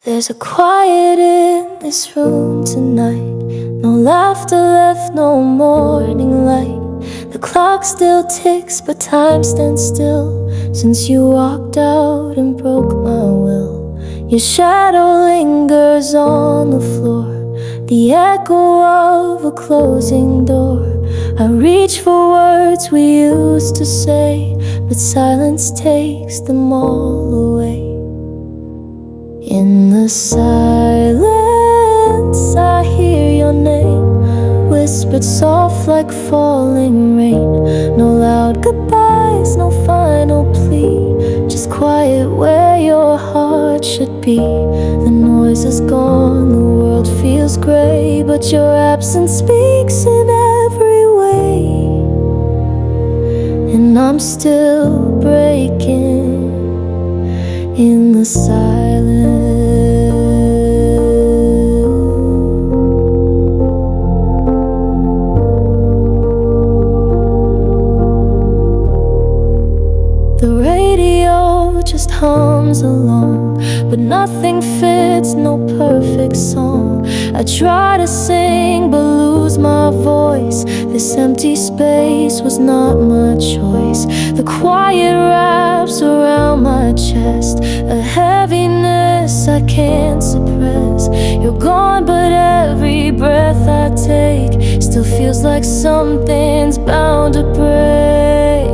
There's a quiet in this room tonight. No laughter left, no morning light. The clock still ticks, but time stands still since you walked out and broke my will. Your shadow lingers on the floor, the echo of a closing door. I reach for words we used to say, but silence takes them all away. In the silence I hear your name, whispered soft like falling rain. No loud goodbyes, no final plea, just quiet where your heart should be. The noise is gone, the world feels grey, but your absence speaks in every way. And I'm still breaking in the silence. The radio just hums along, but nothing fits, no perfect song. I try to sing but lose my voice. This empty space was not my choice. The quiet wraps around my chest, a heaviness I can't suppress. You're gone, but every breath I take still feels like something's bound to break.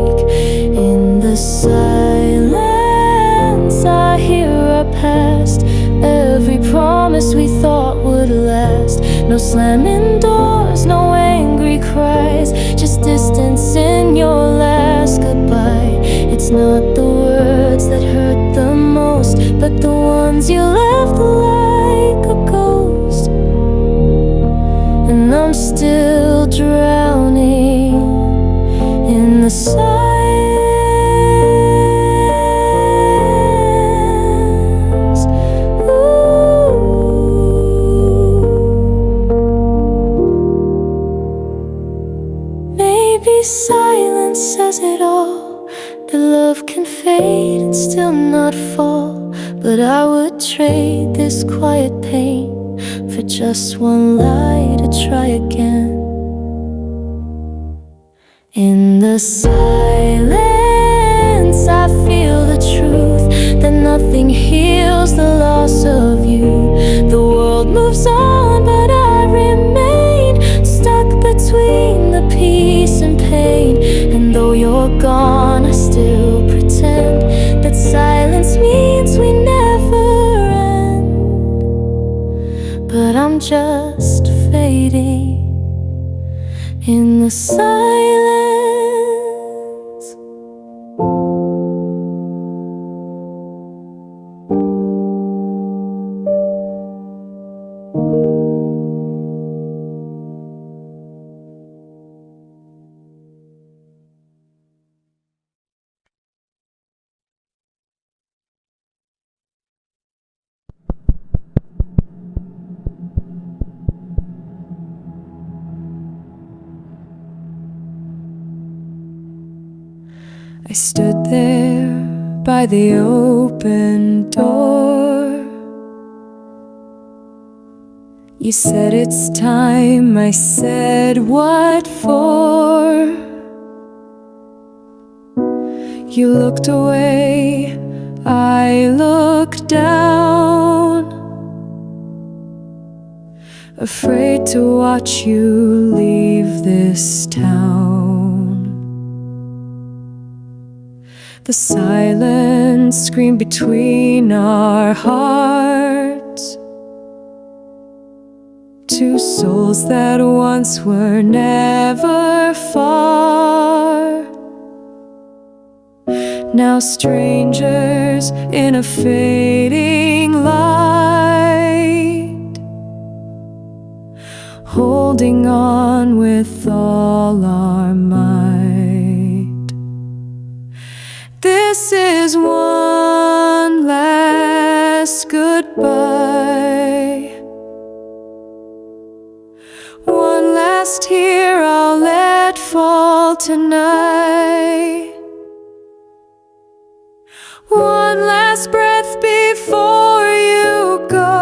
In the silence I hear our past, every promise we thought would last. No slamming doors, no angry cries, just distance in your last goodbye. It's not the words that hurt the most, but the ones you left like a ghost. And I'm still drowning in the silence. Maybe silence says it all, that love can fade and still not fall. But I would trade this quiet pain for just one lie to try again. In the silence I feel the truth, that nothing heals the loss of you. The world moves on, but I remain stuck between the peace and pain. And though you're gone, I still pretend that silence means we never end. But I'm just fading in the silence. I stood there by the open door. You said it's time, I said what for? You looked away, I looked down, afraid to watch you leave this town. The silence screamed between our hearts, two souls that once were never far, now strangers in a fading light, holding on with all our might. This is one last goodbye, one last tear I'll let fall tonight, one last breath before you go.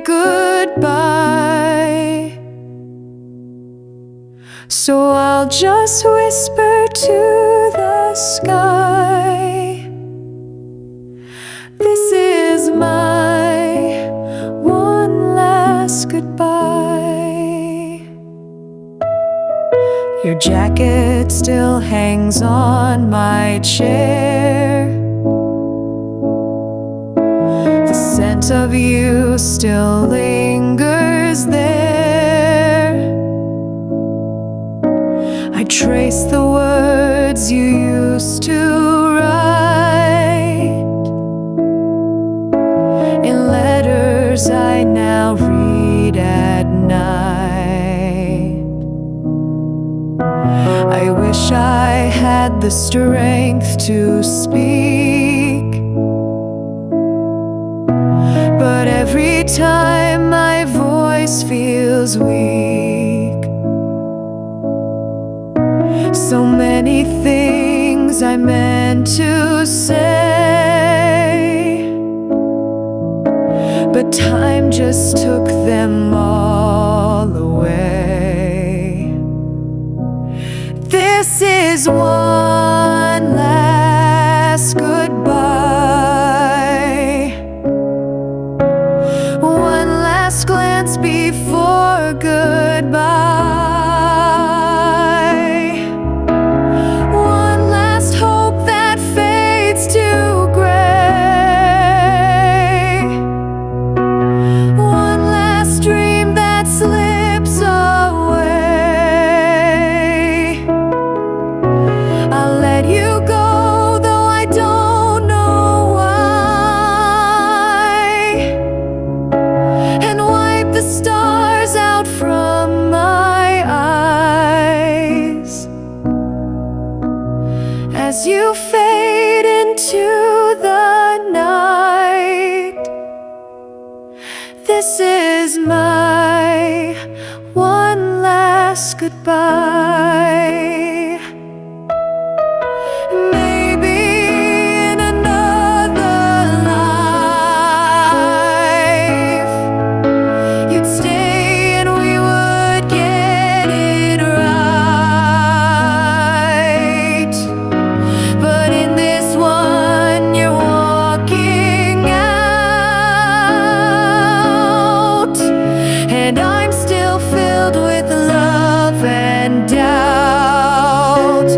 goodbye. So I'll just whisper to the sky, this is my one last goodbye. Your jacket still hangs on my chair. The scent of you still lingers there. I trace the words you used to write in letters I now read at night. I wish I had the strength to speak, but every time my voice feels weak. So many things I meant to say, but time just took them all away. This is one last goodbye, one last glance before goodbye. As you fade into the night, this is my one last goodbye. Maybe in another life you'd stay and we would get it right. But in this one you're walking out, and I'm still filled with love and doubt.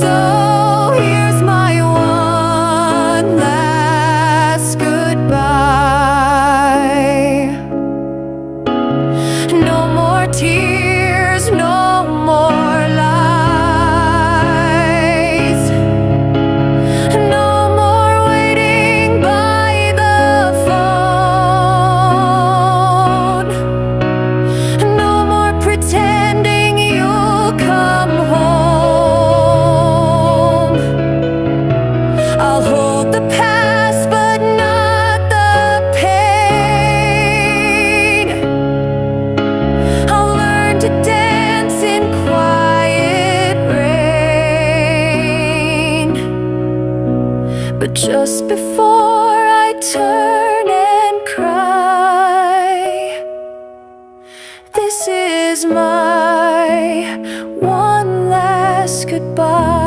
So here's my one last goodbye. No more tears, no more lies, no more waiting by the phone, no more pretending you'll come home. I'll hold the past but not the pain. I'll learn to dance in quiet rain. But just before I turn and cry, this is my one last goodbye.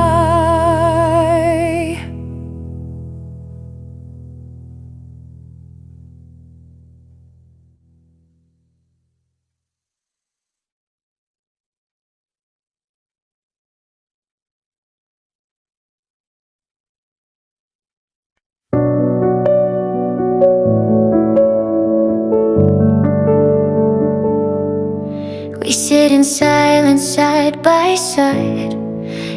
We sit in silence side by side.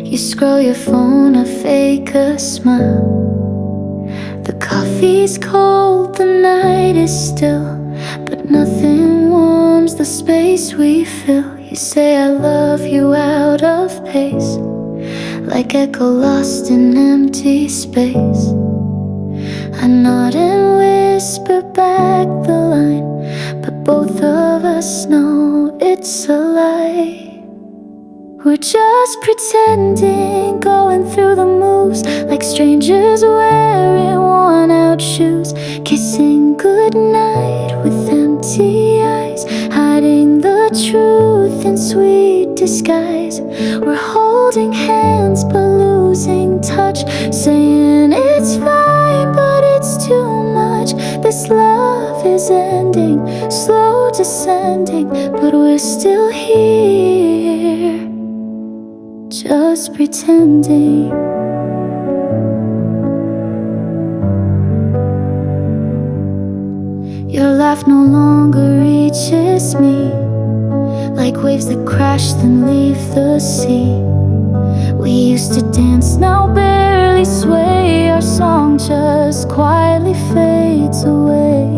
You scroll your phone, I fake a smile. The coffee's cold, the night is still, but nothing warms the space we fill. You say I love you out of pace, like echo lost in empty space. I nod and whisper back the line, but both of us know it's a lie. We're just pretending, going through the moves like strangers wearing worn out shoes, kissing goodnight with empty sweet disguise. We're holding hands but losing touch, saying it's fine but it's too much. This love is ending, slow descending, but we're still here, just pretending. Your laugh no longer reaches me, like waves that crash then leave the sea. We used to dance, now barely sway. Our song just quietly fades away.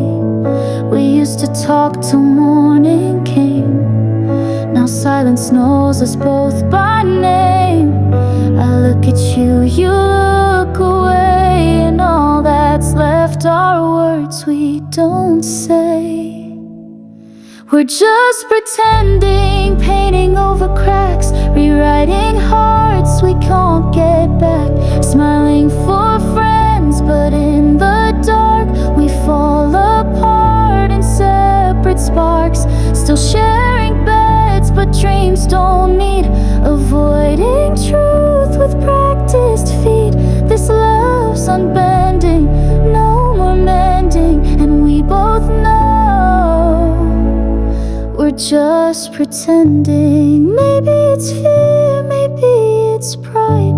We used to talk till morning came, now silence knows us both by name. I look at you, you look away, and all that's left are words we don't say. We're just pretending, painting over cracks, rewriting hearts we can't get back. Smiling for friends, but in the dark we fall apart in separate sparks. Still sharing beds, but dreams don't meet. Avoiding truth with practiced feet. This love's unbending, no more mending, and we both know we're just pretending. Maybe it's fear, maybe it's pride,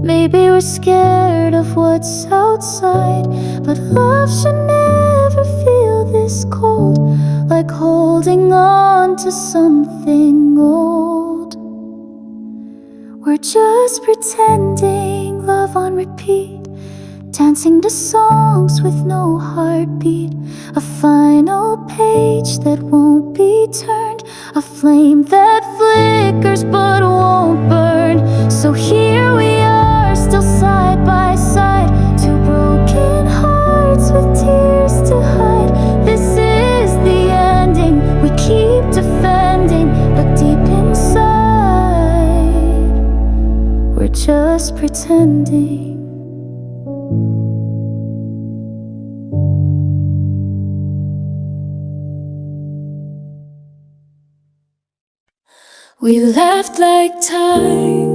maybe we're scared of what's outside. But love should never feel this cold, like holding on to something old. We're just pretending, love on repeat, dancing to songs with no heartbeat. A final page that won't be turned, a flame that flickers but won't burn. So here we are, still side by side, two broken hearts with tears to hide. This is the ending we keep defending, but deep inside we're just pretending. We laughed like time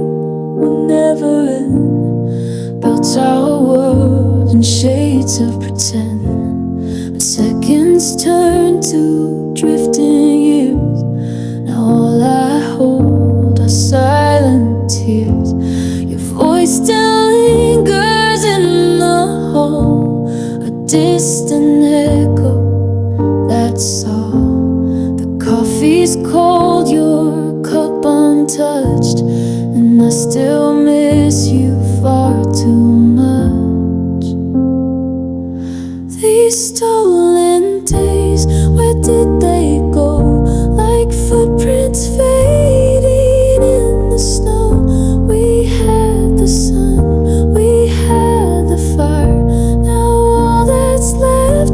would never end, built our world in shades of pretend. But seconds turned to drifting years. Now all I hold are silent tears. Your voice still lingers in the hall, a distant echo, that's all. The coffee's cold, your cup untouched, and I still miss you far too much. These stolen days, where did they go? Like footprints fading in the snow. We had the sun, we had the fire, now all that's left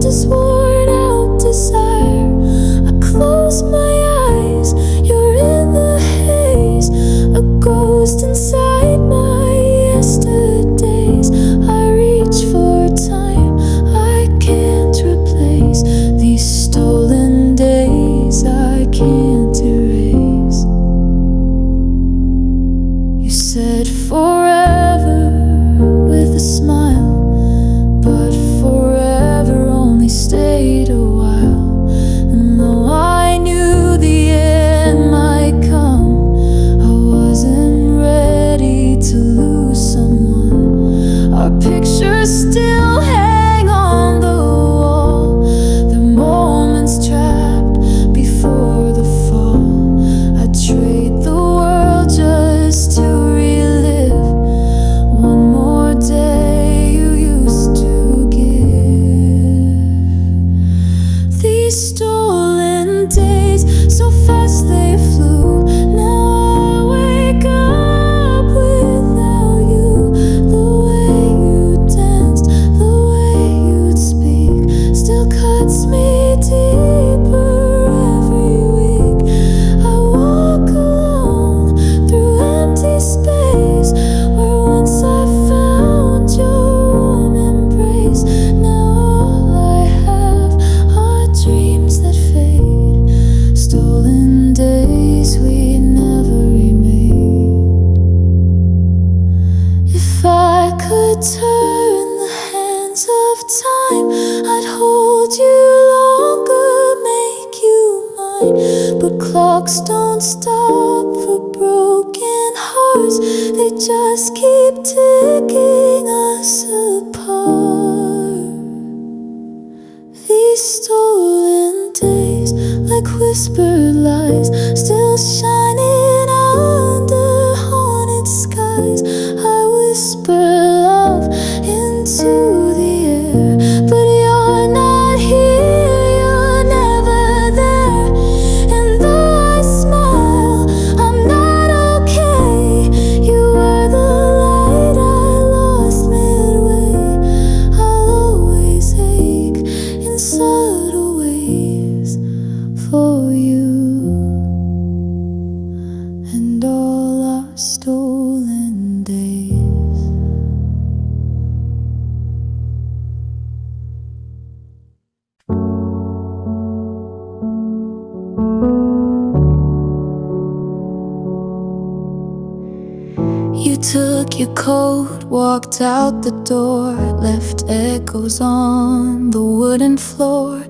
could turn the hands of time, I'd hold you longer, make you mine. But clocks don't stop for broken hearts, they just keep ticking us apart. These stolen days, like whispered lies, still shining under haunted skies. I whisper love into the air, but you're not here, you're never there. And though I smile, I'm not okay. You were the light I lost midway. I'll always ache in subtle ways for you and all our stolen days. You took your coat, walked out the door, left echoes on the wooden floor.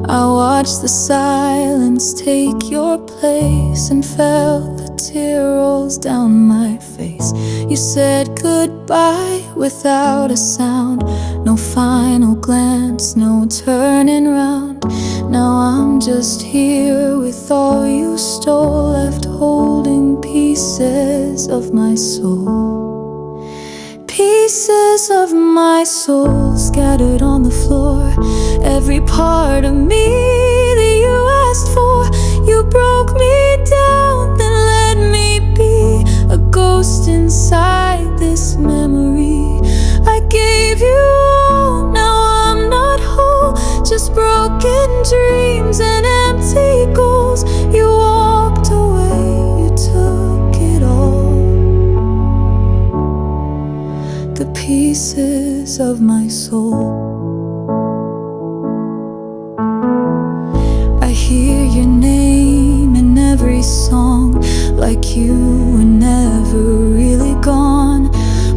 I watched the silence take your place and felt the tear rolls down my face. You said goodbye without a sound, no final glance, no turning round. Now I'm just here with all you stole, left holding pieces of my soul. Pieces of my soul scattered on the floor. Every part of me that you asked for. You broke me down, then let me be a ghost inside this memory. I gave you all, now I'm not whole, just broken dreams and empty goals. You walked away, you took it all. The pieces of my soul. I hear your name in every song, like you were never really gone.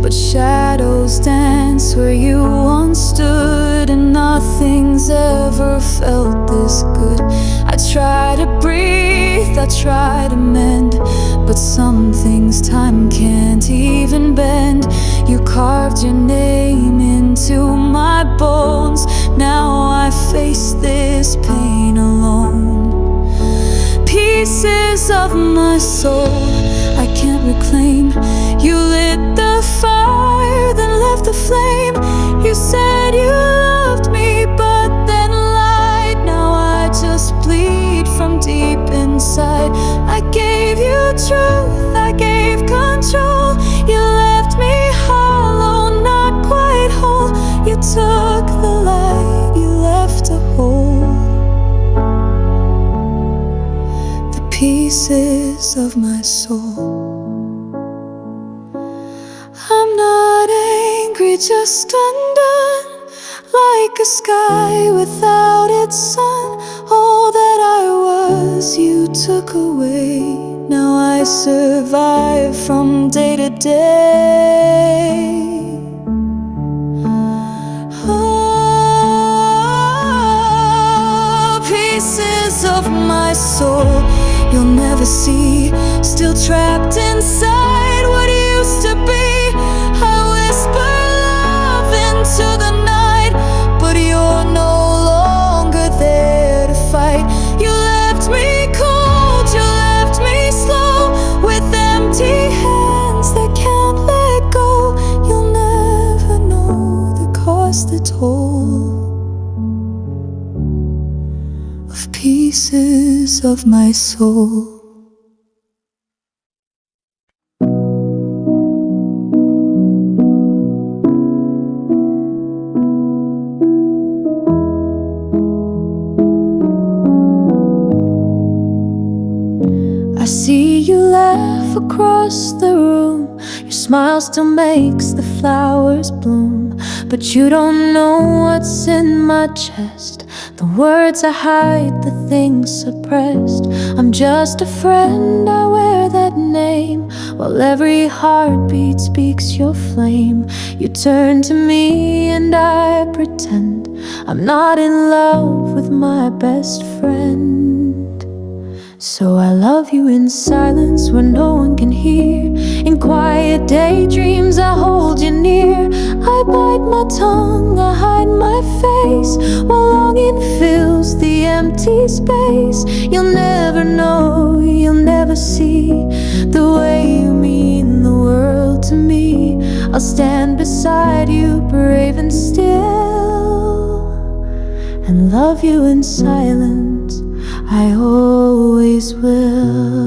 But shadows dance where you once stood, and nothing's ever felt this good. I try to breathe, I try to mend, but some things time can't even bend. You carved your name into my bones, now I face this pain alone. Pieces of my soul I can't reclaim. You lit the fire, then left the flame. You said you loved me, but then lied. Now I just bleed from deep inside. I gave you truth, I gave control. You left me hollow, not quite whole. You took the light, you left a hole. The pieces of my soul. I'm not angry, just undone, like a sky without its sun. All that I was, you took away. Now I survive from day to day. Oh, pieces of my soul you'll never see, still trapped inside what used to be. I whisper love into the night, but you're no longer there to fight. You left me cold, you left me slow, with empty hands that can't let go. You'll never know the cost, the toll of pieces of my soul. I see you laugh across the room. Your smile still makes the flowers bloom, but you don't know what's in my chest, the words I hide, the things suppressed. I'm just a friend, I wear that name, while every heartbeat speaks your flame. You turn to me and I pretend I'm not in love with my best friend. So I love you in silence where no one can hear. In quiet daydreams I hold you near. I bite my tongue, I hide my face, while longing fills the empty space. You'll never know, you'll never see the way you mean the world to me. I'll stand beside you, brave and still, and love you in silence, I always will.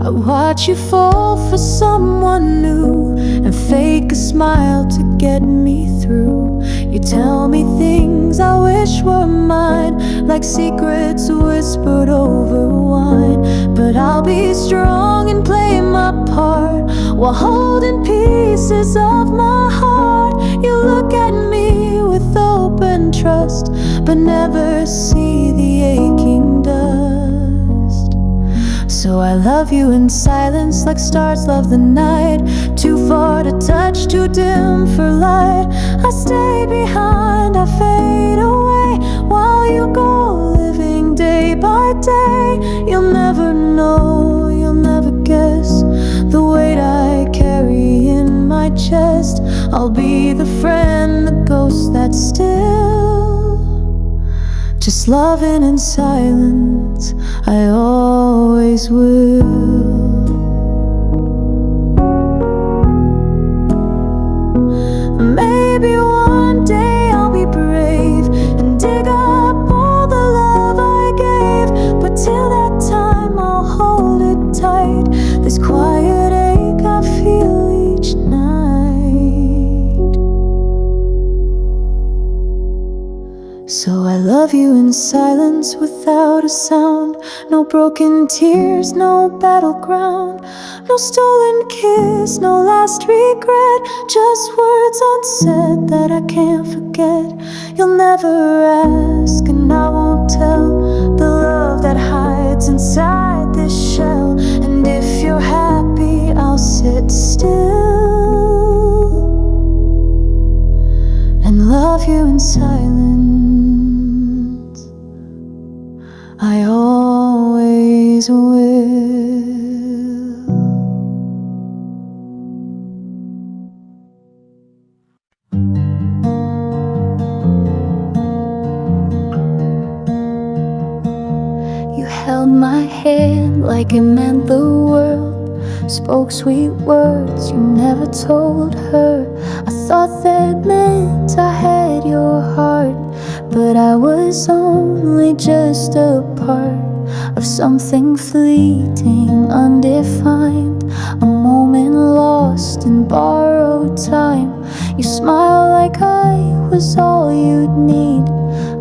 I watch you fall for someone new and fake a smile to get me through. You tell me things I wish were mine, like secrets whispered over wine. But I'll be strong and play my part while holding pieces of my heart. You look at me with open trust, but never see the aching dust. So I love you in silence like stars love the night. Too far to touch, too dim for light. I stay behind, I fade away, while you go living day by day. You'll never know, you'll never guess the weight I carry in my chest. I'll be the friend, the ghost that's still, just loving in silence, I always will. Maybe one day I'll be brave and dig up all the love I gave, but till that time I'll hold it tight, this quiet ache I feel each night. So I love you in silence without a sound. No broken tears, no battleground, no stolen kiss, no last regret. Just words unsaid that I can't forget. You'll never ask and I won't tell the love that hides inside this shell. And if you're happy, I'll sit still and love you in silence, I always will. You held my hand like it meant the world, spoke sweet words you never told her. I thought that meant I had your heart, but I was only just a part of something fleeting, undefined, a moment lost in borrowed time. You smiled like I was all you'd need,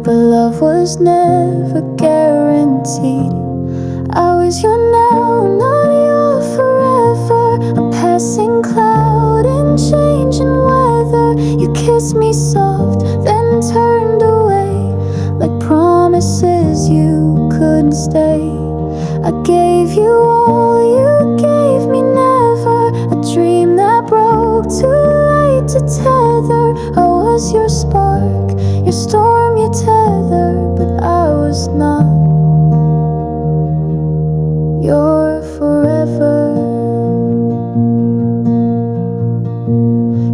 but love was never guaranteed. I was your now, not your forever, a passing cloud in changing weather. You kissed me soft, then turned away, like promises you couldn't stay. I gave you all, you gave me never, a dream that broke, too late to tether. I was your spark, your storm, your tether, but I was not your forever.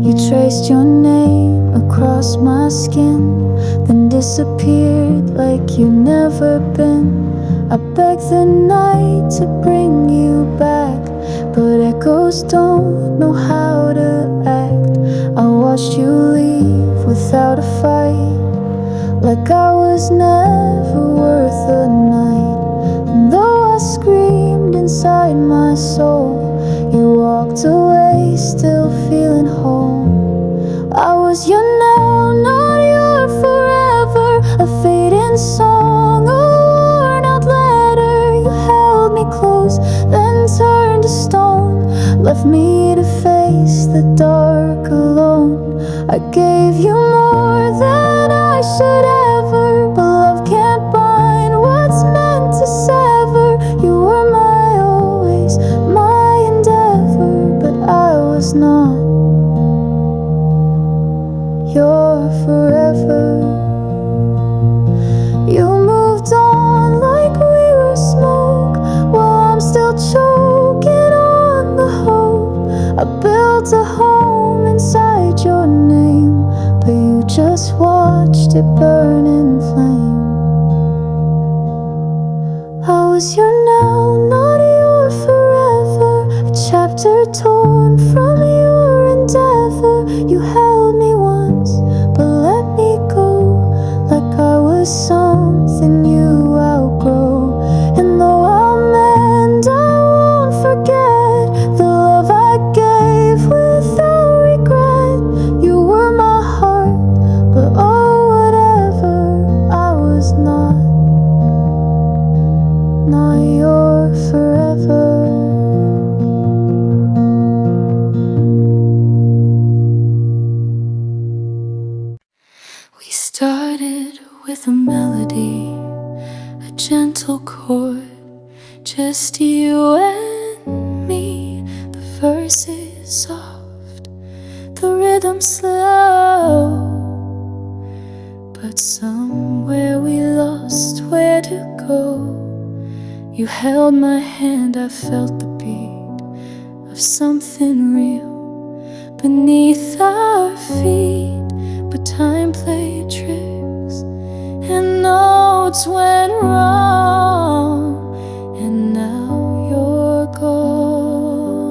You traced your name across my skin, then disappeared like you'd never been. I begged the night to bring you back, but echoes don't know how to act. I watched you leave without a fight, like I was never worth a night. And though I screamed inside my soul, you walked away still feeling whole. I was your now, not your forever, a fading song, a worn out letter. You held me close, then turned to stone, left me to face the dark alone. I gave you more than I should ever, but love can't bind what's meant to sever. You were my always, my endeavor, but I was not your forever. You moved on like we were smoke, while I'm still choking on the hope. I built a home inside your name, but you just watched it burn in flame. I was your now, not your forever, a chapter torn from your endeavor. You held me once, but let me go, like I was something you outgrow. And though I'll mend, I won't forget the love I gave without regret. You were my heart, but oh whatever, I was not your forever. We started with a melody, a gentle chord, just you and me. The verse is soft, the rhythm slow, but somewhere we lost where to go. You held my hand, I felt the beat of something real beneath our feet, but time played tricks and notes went wrong, and now you're gone.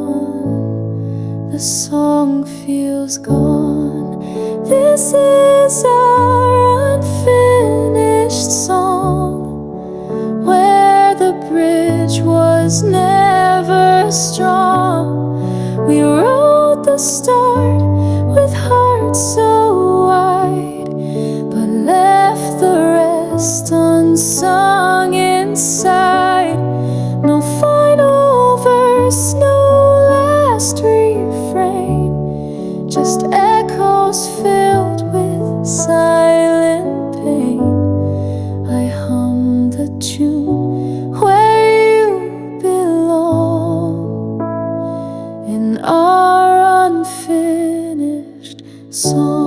The song feels gone. This is our unfinished song, where the bridge was never strong. We wrote the start with hearts so wide, but left the rest unsung inside. No final verse, no last refrain, just echoes filled with silent pain. I hum the tune where you belong, in our unfinished song.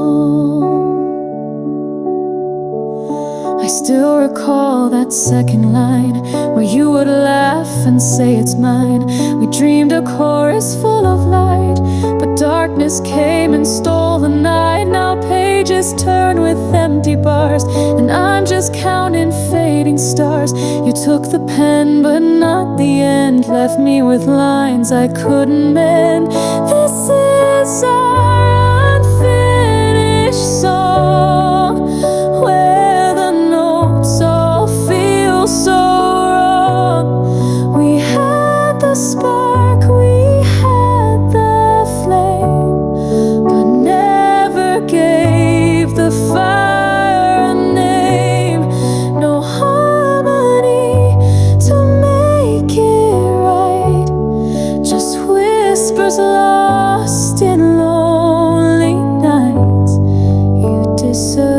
I still recall that second line, where you would laugh and say it's mine. We dreamed a chorus full of light, but darkness came and stole the night. Now pages turn with empty bars, and I'm just counting fading stars. You took the pen but not the end, left me with lines I couldn't mend. This is our unfinished song, where the notes all feel so wrong. We had the spark, we had the flame, but never gave the fire a name. No harmony to make it right, just whispers lost in lonely nights. You disappear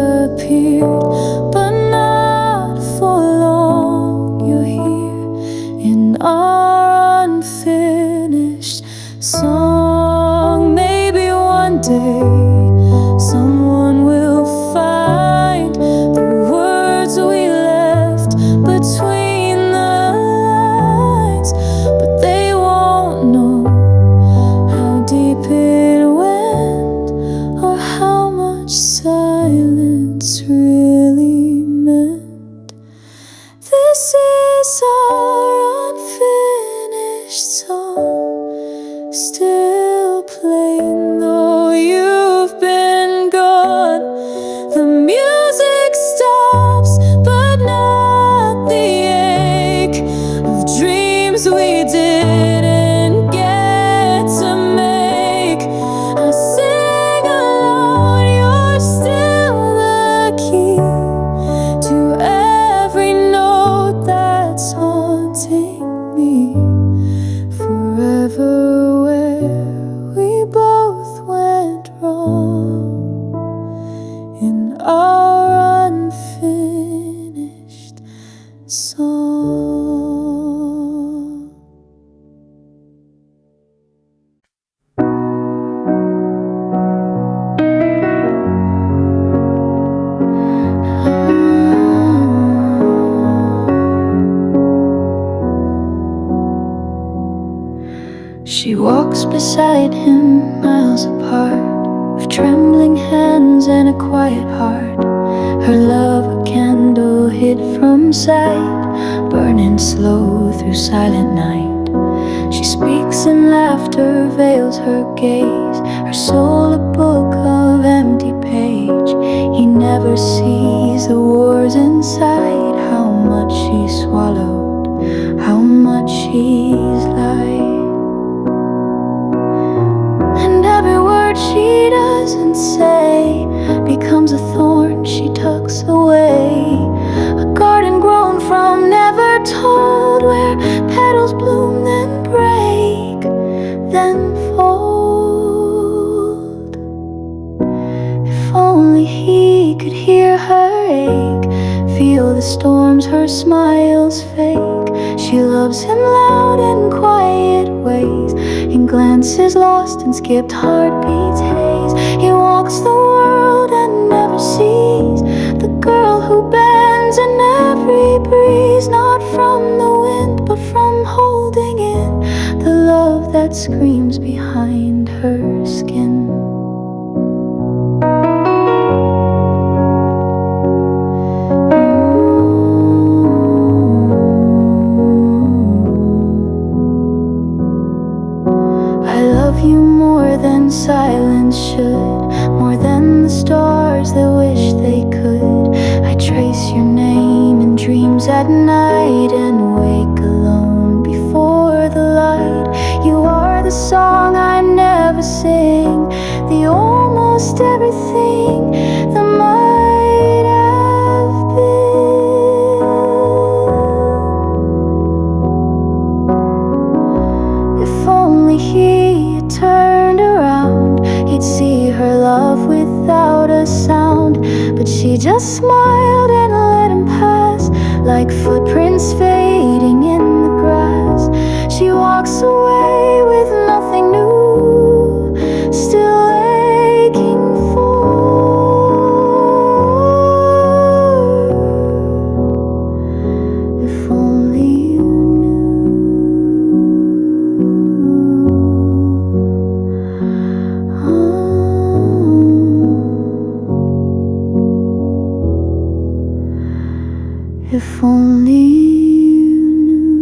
She walks beside him, miles apart, with trembling hands and a quiet heart. Her love a candle hid from sight, burning slow through silent night. She speaks and laughter veils her gaze, her soul a book of empty page. He never sees the wars inside, how much she swallowed, how much he's lied. And every word she doesn't say becomes a thorn she tucks away. A garden grown from never told, where petals bloom then break, then fold. If only he could hear her ache, feel the storms, her smiles fake. She loves him loud in quiet ways, in glances lost and skipped heartbeats haze. He walks the world and never sees the girl who bends in every breeze, not from the wind but from holding in the love that screams behind her skin. You more than silence should, more than the stars that wish they could. I trace your name in dreams at night and wake alone before the light. You are the song I never sing, the almost everything that might have been. If only he turned around, he'd see her love without a sound. But she just smiled and let him pass, like footprints fading in the grass. She walks away with nothing new, still aching for. If only you if only you knew.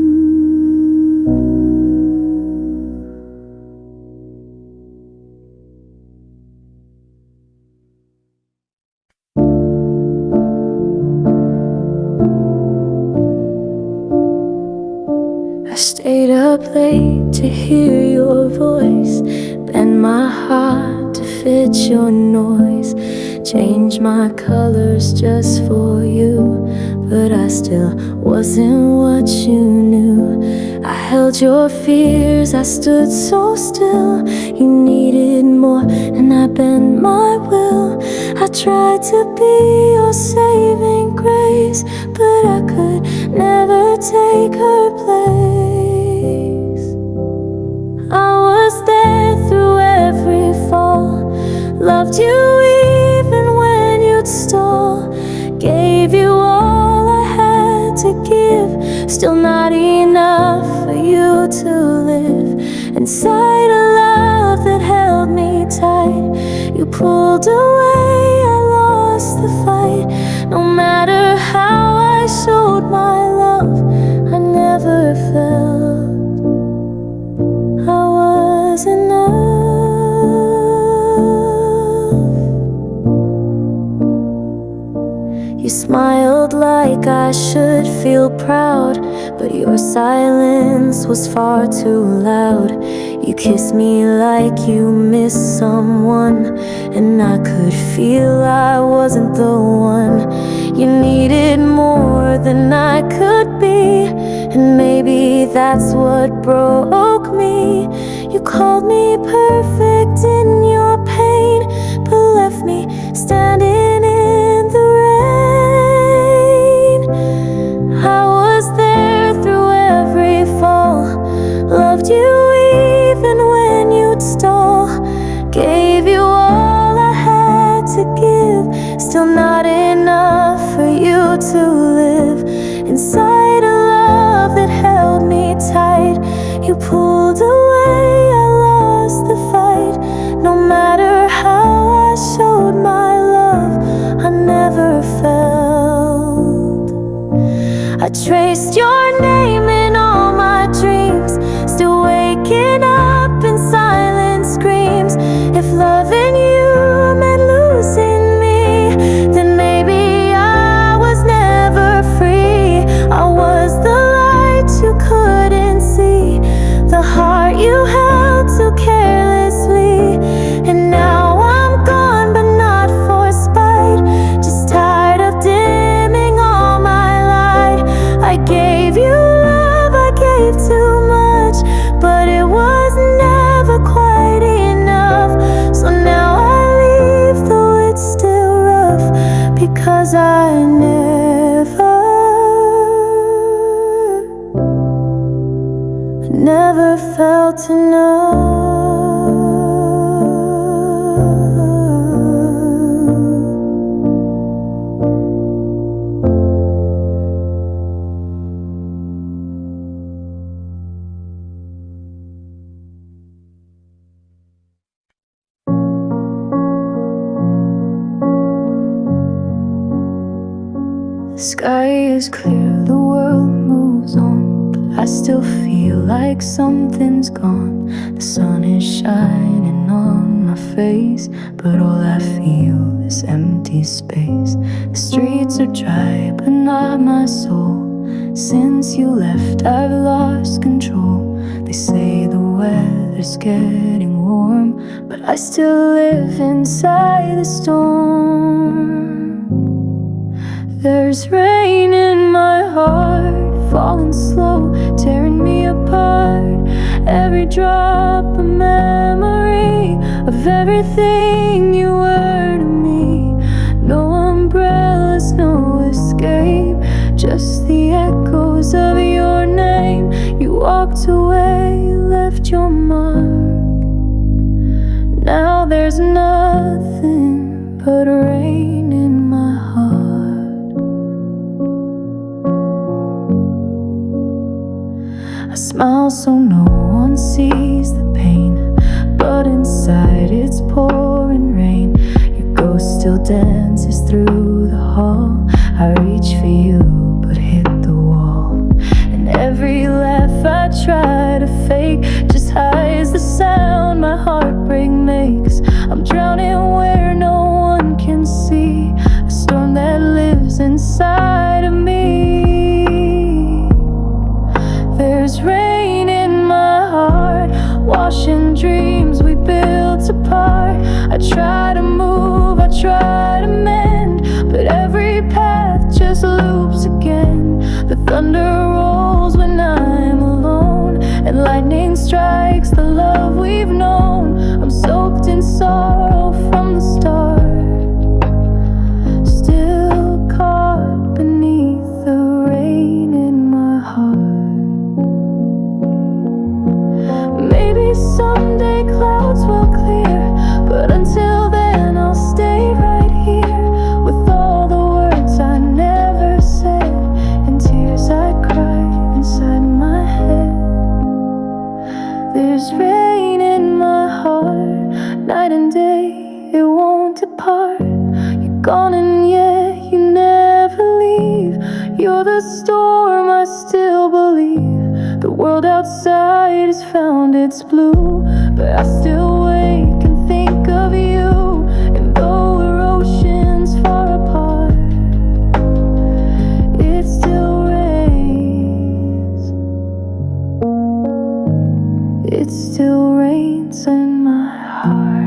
I stayed up late to hear your voice, bend my heart to fit your noise, change my colors just for you, but I still wasn't what you knew. I held your fears, I stood so still. You needed more and I bent my will. I tried to be your saving grace, but I could never take her place. I was there through every fall, loved you even when you'd stall, gave you all I had to give, still not enough for you to live inside a love that held me tight. You pulled away, I lost the fight. No matter how I showed my love, I never felt I was enough. You smiled like I should feel proud, but your silence was far too loud. You kissed me like you missed someone, and I could feel I wasn't the one. You needed more than I could be, and maybe that's what broke me. You called me perfect in your pain, but left me standing in the rain. I was there through every fall, loved you even when you'd stall, gave you all I had to give, still not enough for you to live inside a love that held me tight. You pulled away, traced your name in all my dreams, still waking up in silent screams. If loving you meant losing me, then maybe I was never free. I was the light you couldn't see, the heart you held too carelessly. And now I'm gone, but not for spite, just tired of dimming all my light. I gave you love, I gave too much, but it was never quite enough. So now I leave, though it's still rough, because I never felt enough. The sky is clear, the world moves on, but I still feel like something's gone. The sun is shining on my face, but all I feel is empty space. The streets are dry, but not my soul. Since you left, I've lost control. They say the weather's getting warm, but I still live inside the storm. There's rain in my heart, falling slow, tearing me apart. Every drop a memory of everything you were to me. No umbrellas, no escape, just the echoes of your name. You walked away, left your mark. Now there's nothing but rain in my heart. I smile so no one sees the pain, but inside it's pouring rain. Your ghost still dances through the hall. I reach for you, but hit the wall. And every laugh I try to fake just hides the sound my heartbreak makes. I'm drowning where no one can see, a storm that lives inside of me. There's rain in my heart, washing dreams we built apart. I try to move, I try to mend, but every path just loops again. The thunder rolls when I'm alone, and lightning strikes the love we've known. I'm soaked in sorrow from the start, still caught beneath the rain in my heart. Maybe someday clouds will clear, but until then I'll stay right here with all the words I never said and tears I cried inside my head. There's rain in my heart, night and day, it won't depart. You're gone and yet you never leave. You're the storm I still believe. The world outside has found its blue, but I still wake and think of you. And though we're oceans far apart, it still rains. It still rains in my heart.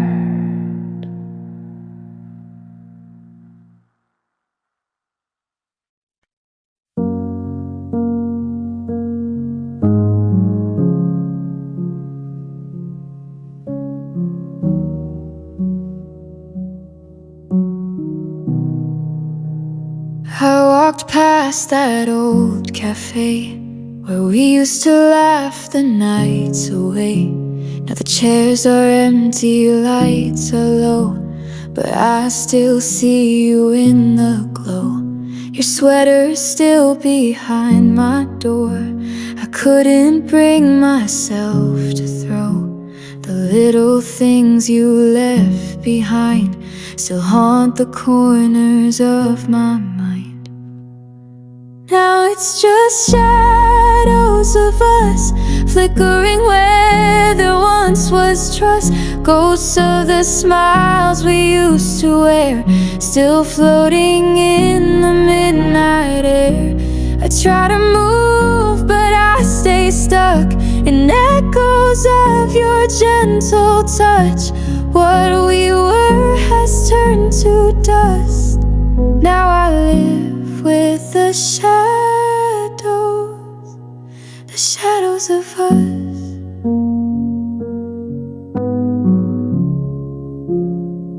I walked past that old cafe where we used to laugh the nights away. Now the chairs are empty, lights are low, but I still see you in the glow. Your sweater's still behind my door. I couldn't bring myself to throw the little things you left behind, still haunt the corners of my mind. Now it's just shadows of us, flickering where there once was trust. Ghosts of the smiles we used to wear, still floating in the midnight air. I try to move, but I stay stuck in echoes of your gentle touch. What we were has turned to dust. Now I live with the shadows of us.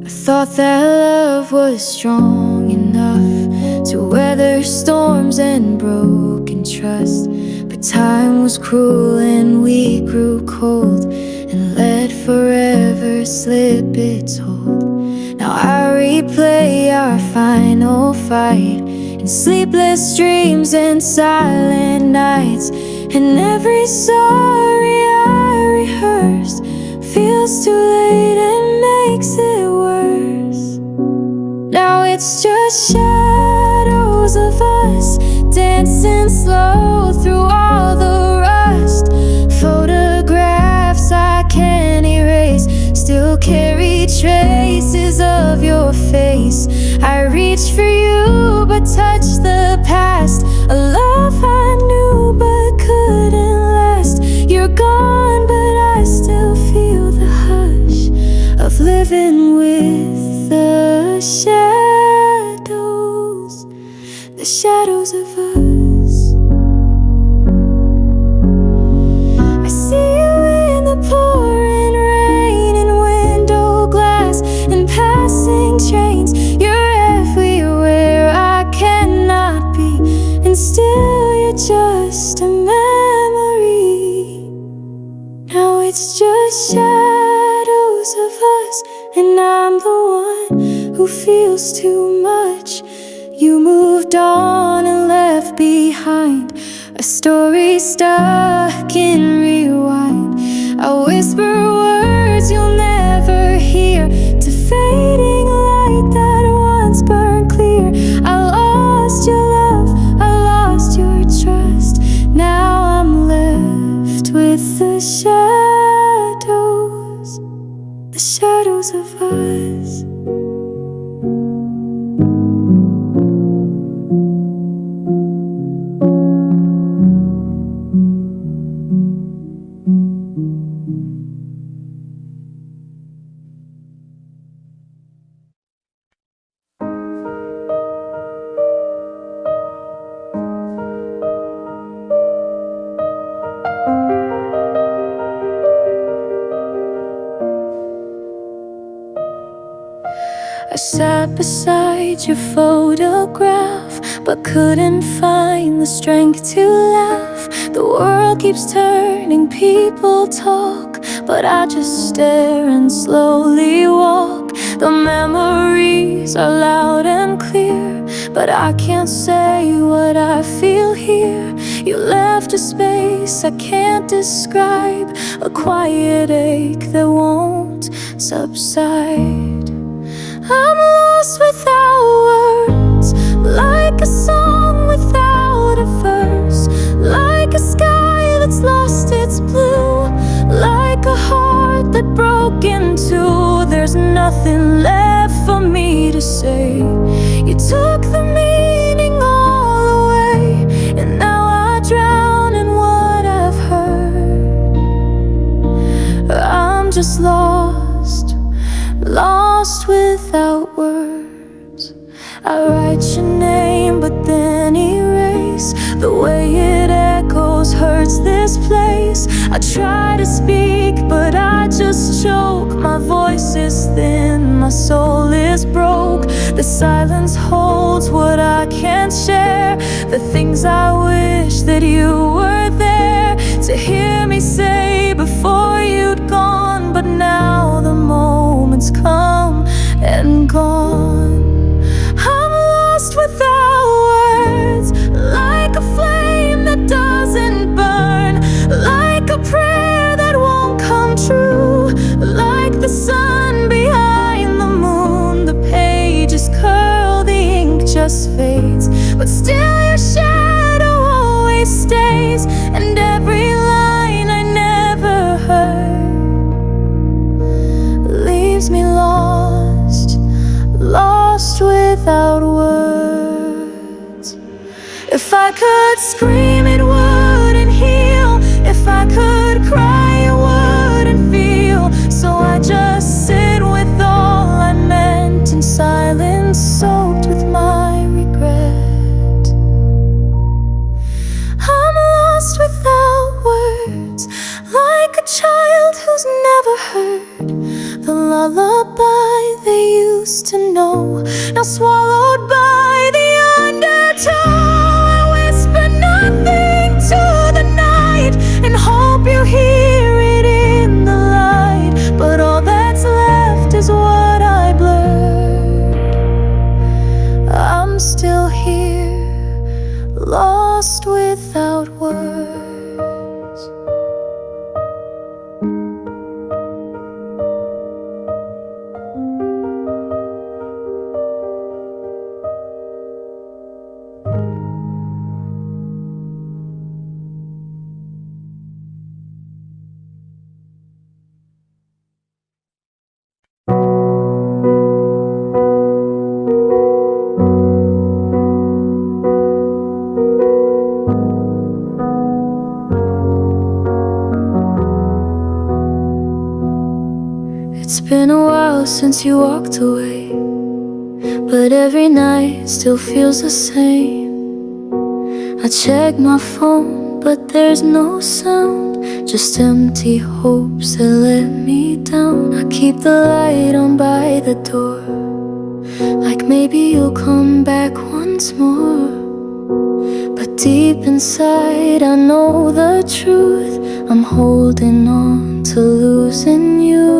I thought that love was strong enough to weather storms and broken trust, but time was cruel and we grew cold and let forever slip its hold. Now I replay our final fight in sleepless dreams and silent nights, and every sorry I rehearsed feels too late and makes it worse. Now it's just shadows of us, dancing slow through all the rust. Photographs I can't erase still carry traces of your face. I reach for you but touch the past, a love I knew but couldn't last. You're gone but I still feel the hush of living with the shadows of us. I see you in the pouring rain, in window glass and passing trains. You're everywhere I cannot be, and still you're just a memory. Now it's just shadows of us, and I'm the one who feels too much. You moved on and left behind a story stuck in rewind. I whisper words you'll never hear, to fading light that once burned clear. I lost your love, I lost your trust. Now I'm left with the shadows of us. I sat beside your photograph, but couldn't find the strength to laugh. The world keeps turning, people talk, but I just stare and slowly walk. The memories are loud and clear, but I can't say what I feel here. You left a space I can't describe, a quiet ache that won't subside. I'm lost without words, like a song without a verse, like a sky that's lost its blue, like a heart that broke in two. There's nothing left for me to say. You took the meaning all away, and now I drown in what I've heard. I'm just lost without words. I write your name but then erase. The way it echoes hurts this place. I try to speak but I just choke. My voice is thin, my soul is broke. The silence holds what I can't share, the things I wish that you were there to hear me say before you'd gone. But now the moment's come and gone. I'm lost without words, like a flame that doesn't burn, like a prayer that won't come true, like the sun behind the moon. The pages curl, the ink just fades, but still your shadow If I could scream, it wouldn't heal. If I could cry, it wouldn't feel. So I just sit with all I meant in silence, soaked with my regret. I'm lost without words, like a child who's never heard the lullaby they used to know, now swallowed by the undertow. I whisper nothing to the night and hope you hear it in the light, but all that's left is what I blurred. I'm still here, lost without words. It's been a while since you walked away, but every night still feels the same. I check my phone, but there's no sound, just empty hopes that let me down. I keep the light on by the door, like maybe you'll come back once more. But deep inside I know the truth, I'm holding on to losing you.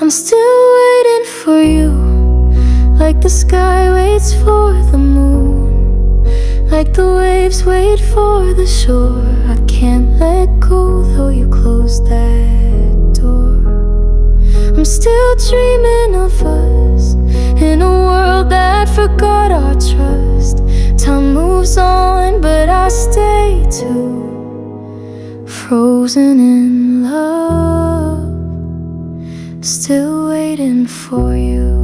I'm still waiting for you, like the sky waits for the moon, like the waves wait for the shore. I can't let go though you closed that door. I'm still dreaming of us in a world that forgot our trust. Time moves on, but I stay too, frozen in love, still waiting for you.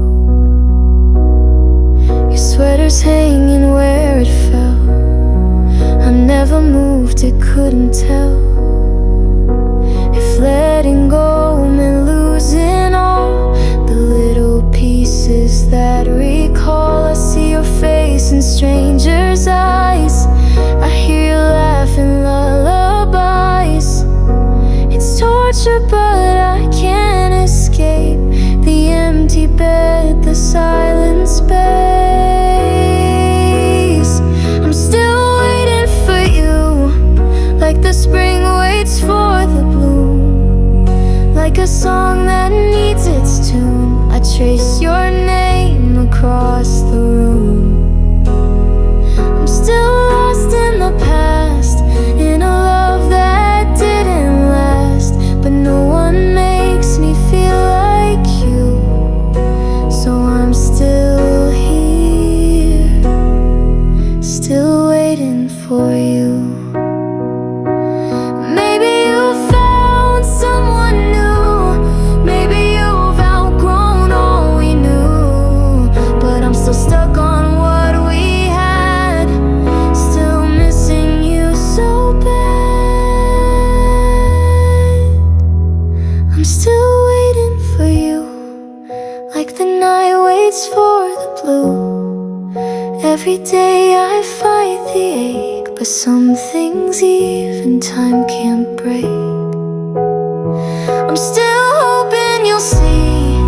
Your sweater's hanging where it fell, I never moved, it couldn't tell if letting go meant losing all the little pieces that recall. I see your face in strangers' eyes, I hear you laughing lullabies. It's torture, but I can't escape the empty bed, the silent space. I'm still waiting for you, like the spring waits for the bloom, like a song that needs its tune. I trace your name across the room. I'm still lost in the past, in a love that didn't last, but no one makes me feel like you. So I'm still here, still waiting for you. Maybe you found someone new, maybe you've outgrown all we knew, but I'm still stuck on what we had, still missing you so bad. I'm still waiting for you, like the night waits for the blue. Every day I fight the ache, but some things even time can't break. I'm still hoping you'll see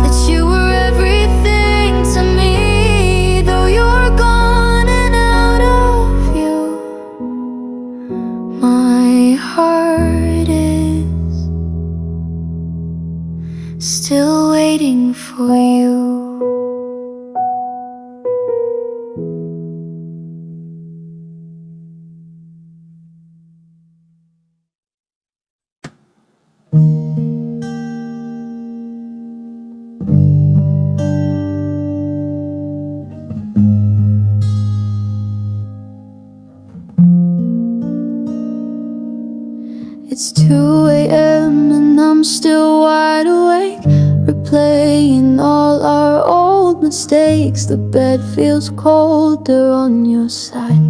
that you were everything to me, though you're gone and out of view. My heart is still waiting for you. It's 2 a.m. and I'm still wide awake, replaying all our old mistakes. The bed feels colder on your side.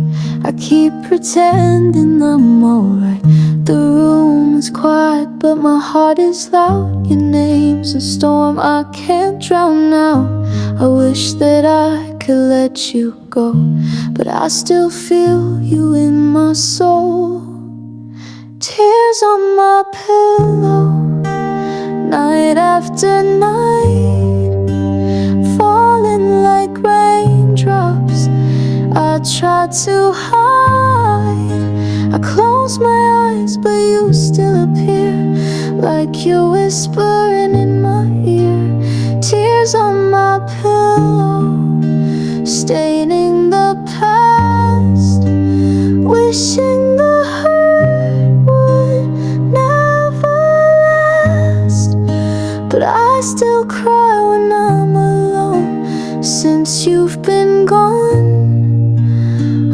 I keep pretending I'm alright. The room is quiet, but my heart is loud. Your name's a storm I can't drown out. I wish that I could let you go, but I still feel you in my soul. Tears on my pillow, night after night, falling like raindrops. I try to hide, I close my eyes, but you still appear, like you're whispering in my ear. Tears on my pillow, staining the past, wishing the hurt would never last. But I still cry when I'm alone. Since you've been gone,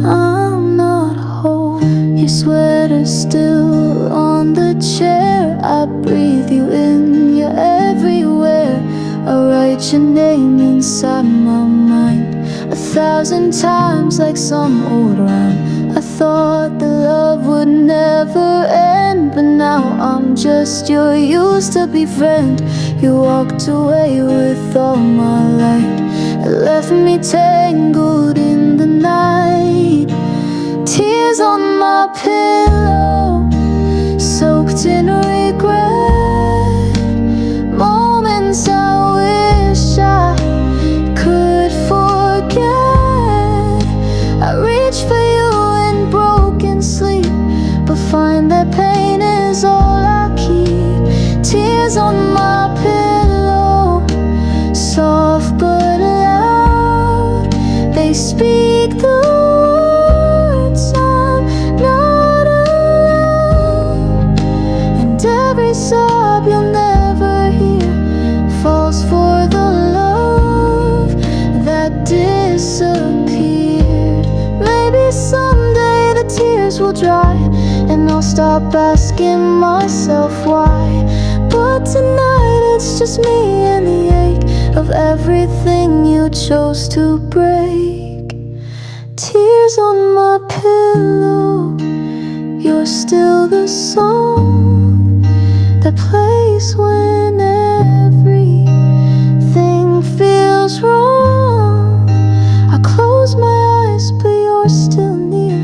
I'm not home. Your sweater's still on the chair. I breathe you in, you're everywhere. I write your name inside my mind 1,000 times like some old rhyme. I thought the love would never end, but now I'm just your used-to-be friend. You walked away with all my light and left me tangled in the night. Tears on my pillow, soaked in regret. Moments I wish I could forget. I reach for you in broken sleep, but find that pain is all I keep. Tears on my pillow, soft but loud. They speak the words I'm not alone. And every sob you'll never hear falls for the love that disappeared. Maybe someday the tears will dry and I'll stop asking myself why. But tonight it's just me and the ache of everything you chose to break. Tears on my pillow, you're still the song that plays when everything feels wrong. I close my eyes, but you're still near,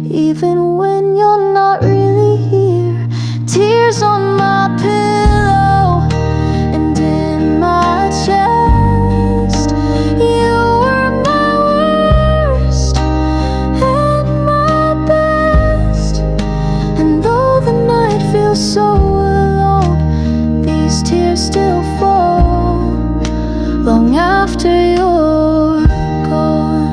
even when you're not really here. Tears on my pillow and in my chest. You were my worst and my best. And though the night feels so alone, these tears still fall long after you're gone.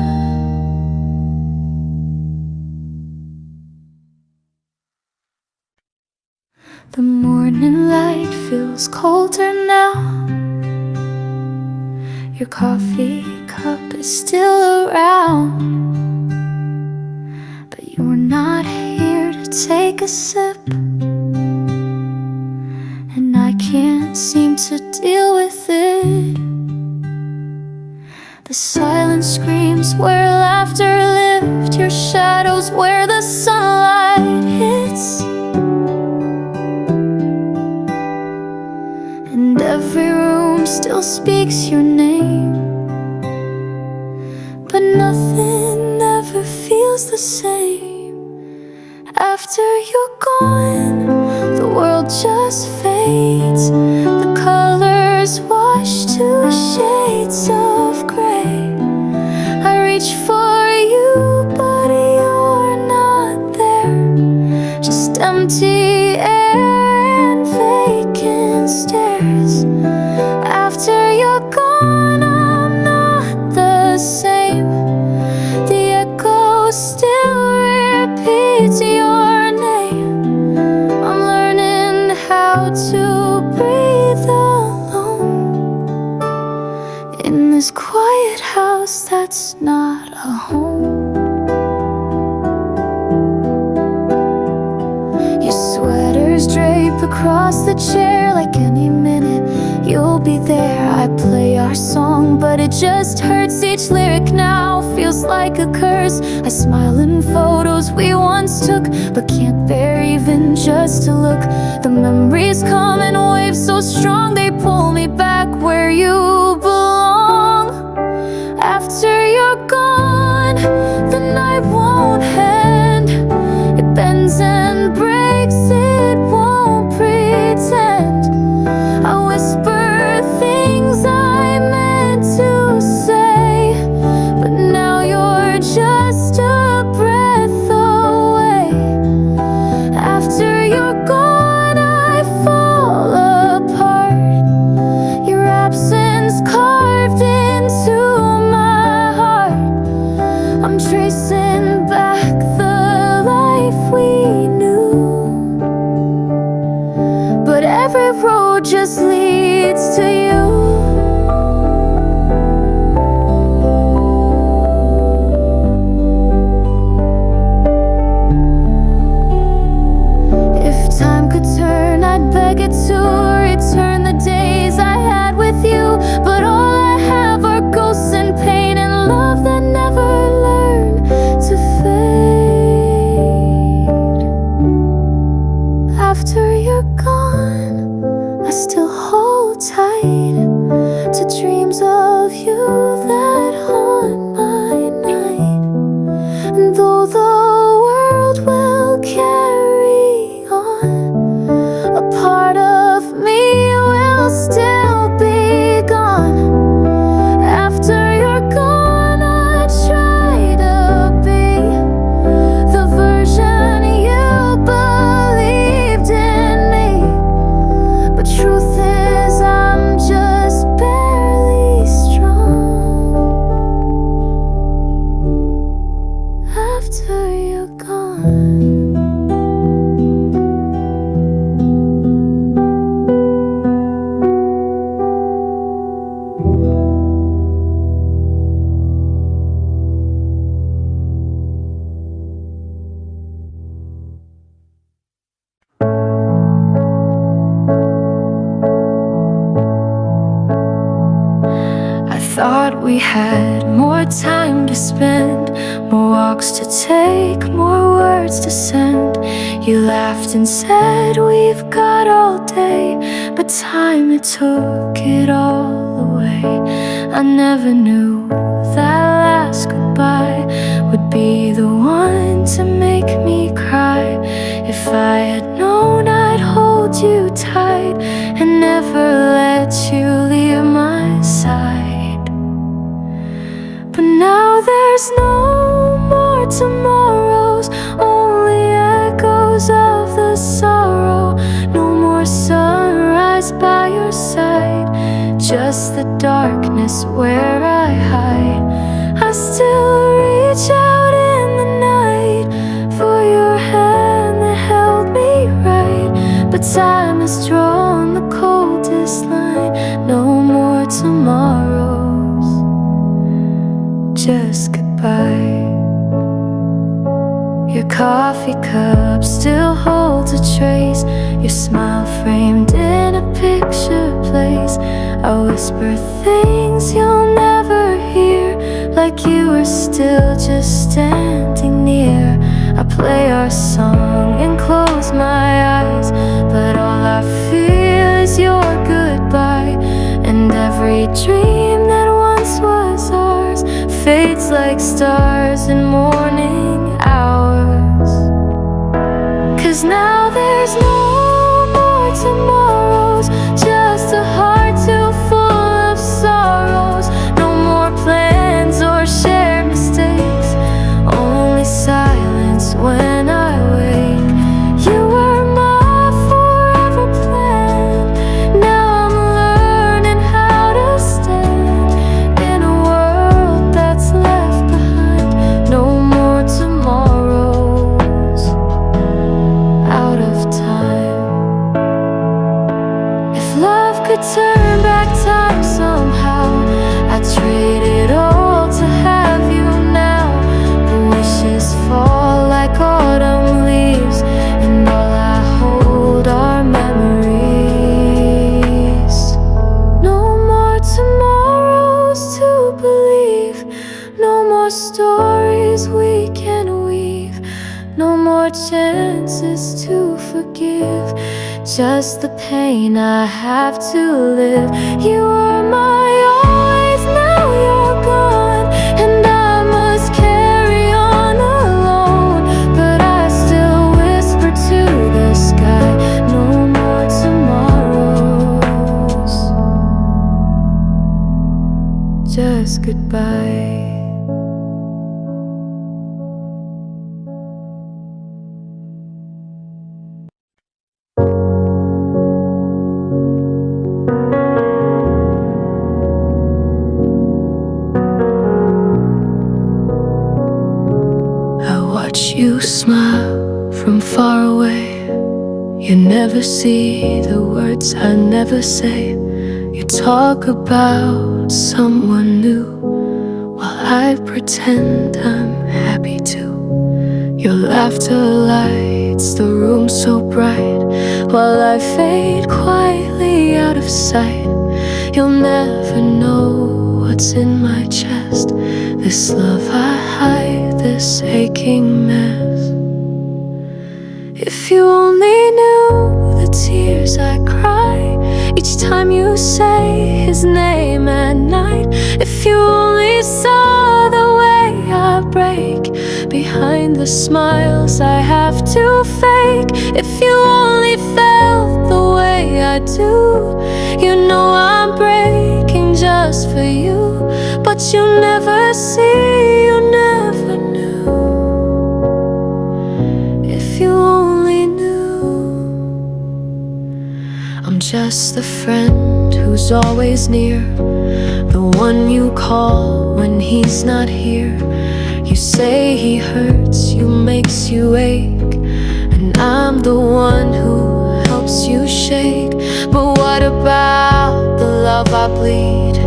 The morning light feels colder now. Your coffee cup is still around, but you're not here to take a sip. And I can't seem to deal with it. The silence screams where laughter lived, your shadows where the sunlight hits. And every room still speaks your name, but nothing ever feels the same. After you're gone, the world just fades. The colors wash to shades of gray. I reach for you, but you're not there. Just empty air and vacant stares. After you're gone, I'm not the same. The echo still repeats your name. I'm learning how to breathe alone in this quiet house that's not a home. Your sweaters drape across the chair, like any minute you'll be there. I play our song, but it just hurts. Each lyric now feels like a curse. I smile in photos we once took, but can't bear even just to look. The memories come in waves so strong, they pull me back where you belong. After you're gone, the night won't end. It bends and breaks, it won't pretend. I whisper things I meant to say, but now you're just a breath away. After you're gone, I fall apart. Your absence carved into my heart. I'm tracing back the life we knew, but every road just leads to you. If time could turn, I'd beg it to return the days I had with you, but all I have are ghosts and pain and love that never learn to fade. After you're gone, I still hold tight to dreams of you that haunt my night. And though the world will carry on, a part of me will still be gone. After you're gone, I try to be the version you believed in me, but truth is I'm just barely strong. After you're gone. I thought we had more time to spend, more walks to take, more words to send. You laughed and said we've got all day, but time, it took it all away. I never knew that last goodbye would be the one to make me cry. If I had known, I'd hold you tight and never let you leave my side. But now there's no more tomorrows, only echoes of the sorrow. No more sunrise by your side, just the darkness where I hide. I still reach out in the night for your hand that held me right, but time has drawn the coldest line. No more tomorrows, just goodbye. Your coffee cup still holds a trace, your smile framed in a picture place. I whisper things you'll never hear, like you were still just standing near. I play our song and close my eyes, but all I feel is your goodbye. And every dream that once was ours fades like stars in morning hours. 'Cause now there's no more tomorrows, just a heart too full of sorrows. No more plans or shared mistakes, only silence when I wake. You were my forever plan, now I'm learning how to stand in a world that's left behind. No more tomorrows, out of time. more stories we can weave, no more chances to forgive, just the pain I have to live. You were my always, now you're gone, and I must carry on alone. But I still whisper to the sky, no more tomorrows, just goodbye. You smile from far away. You never see the words I never say. You talk about someone new while I pretend I'm happy too. Your laughter lights the room so bright while I fade quietly out of sight. You'll never know what's in my chest, this love I hide, this aching mess. If you only knew the tears I cry each time you say his name at night. If you only saw the way I break behind the smiles I have to fake. If you only felt the way I do, you know I'm breaking just for you. But you never see, you never knew. If you only knew, I'm just the friend who's always near, the one you call when he's not here. You say he hurts you, makes you ache, and I'm the one who helps you shake. But what about the love I bleed?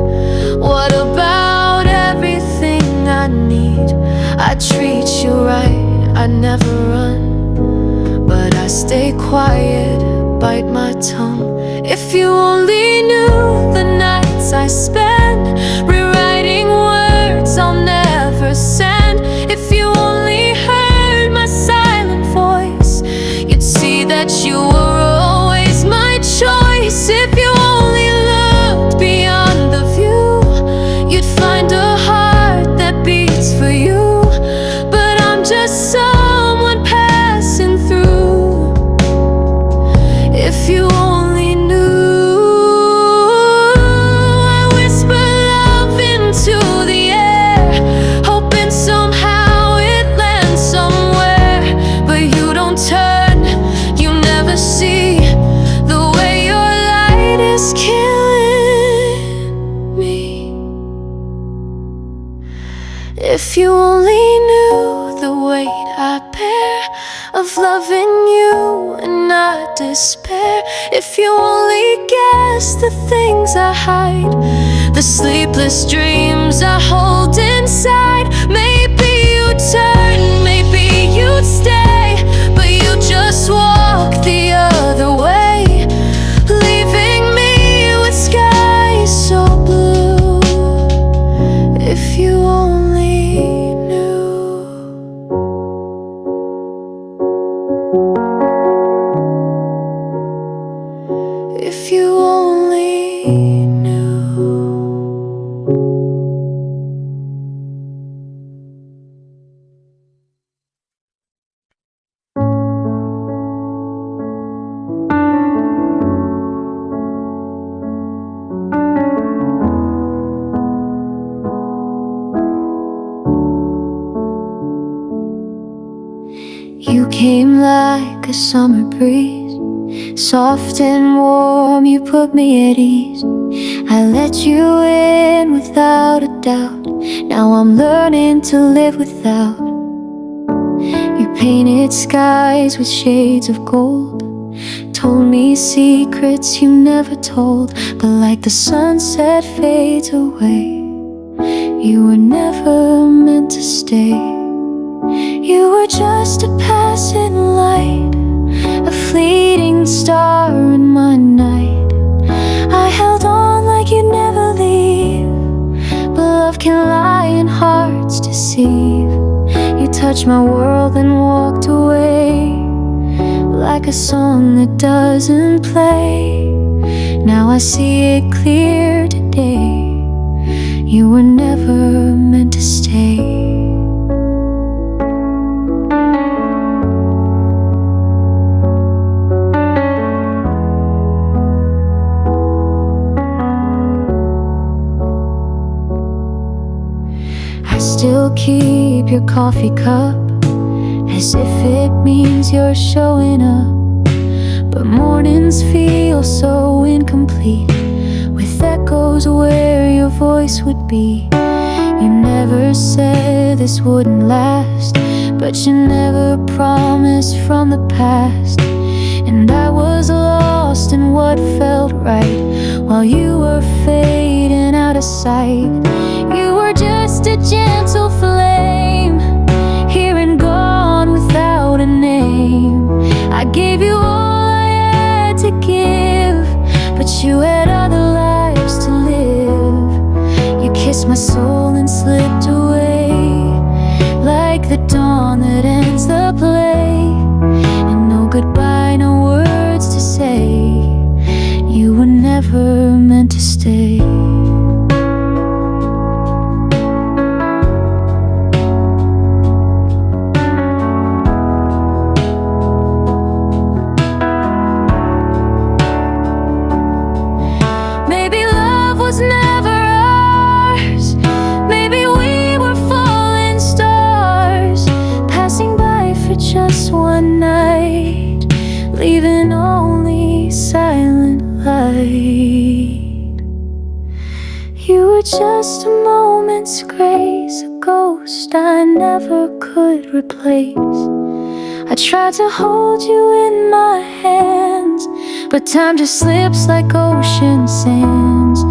What about everything I need? I treat you right, I never run, but I stay quiet, bite my tongue. If you only knew the nights I spend rewriting words I'll never send. If you only heard my silent voice, you'd see that you were always my choice. If you only looked beyond the view, you'd find a heart that beats for you. But I'm just someone passing through. If you only knew, I whisper love into the air, hoping somehow it lands somewhere. But you don't turn, you never see the way your light is killing me. If you only knew the weight I bear of loving you and not despair. If you only guessed the things I hide, the sleepless dreams I hold inside. Maybe you'd turn, maybe you'd stay, but you just walk the other way, leaving me with skies so blue. If you only knew. If you only knew. You came like a summer breeze, soft and warm, you put me at ease. I let you in without a doubt. Now I'm learning to live without. You painted skies with shades of gold, told me secrets you never told. But like the sunset fades away, you were never meant to stay. You were just a passing light, a fleeting star in my night. I held on like you'd never leave, but love can lie in hearts deceive. You touched my world and walked away, like a song that doesn't play. Now I see it clear today. You were never meant to stay. I still keep your coffee cup, as if it means you're showing up. But mornings feel so incomplete, with echoes where your voice would be. You never said this wouldn't last, but you never promised from the past. And I was lost in what felt right, while you were fading out of sight. You were just a gentle flame, here and gone without a name. I gave you all I had to give, but you had other lives to live. You kissed my soul and slipped away, like the dawn that ends the play. And no goodbye, no words to say. You were never meant to stay. Maybe love was never ours. Maybe we were falling stars, passing by for just one night, leaving only silent light. You were just a moment's grace, a ghost I never could replace. I tried to hold you in my hands, but time just slips like ocean sands.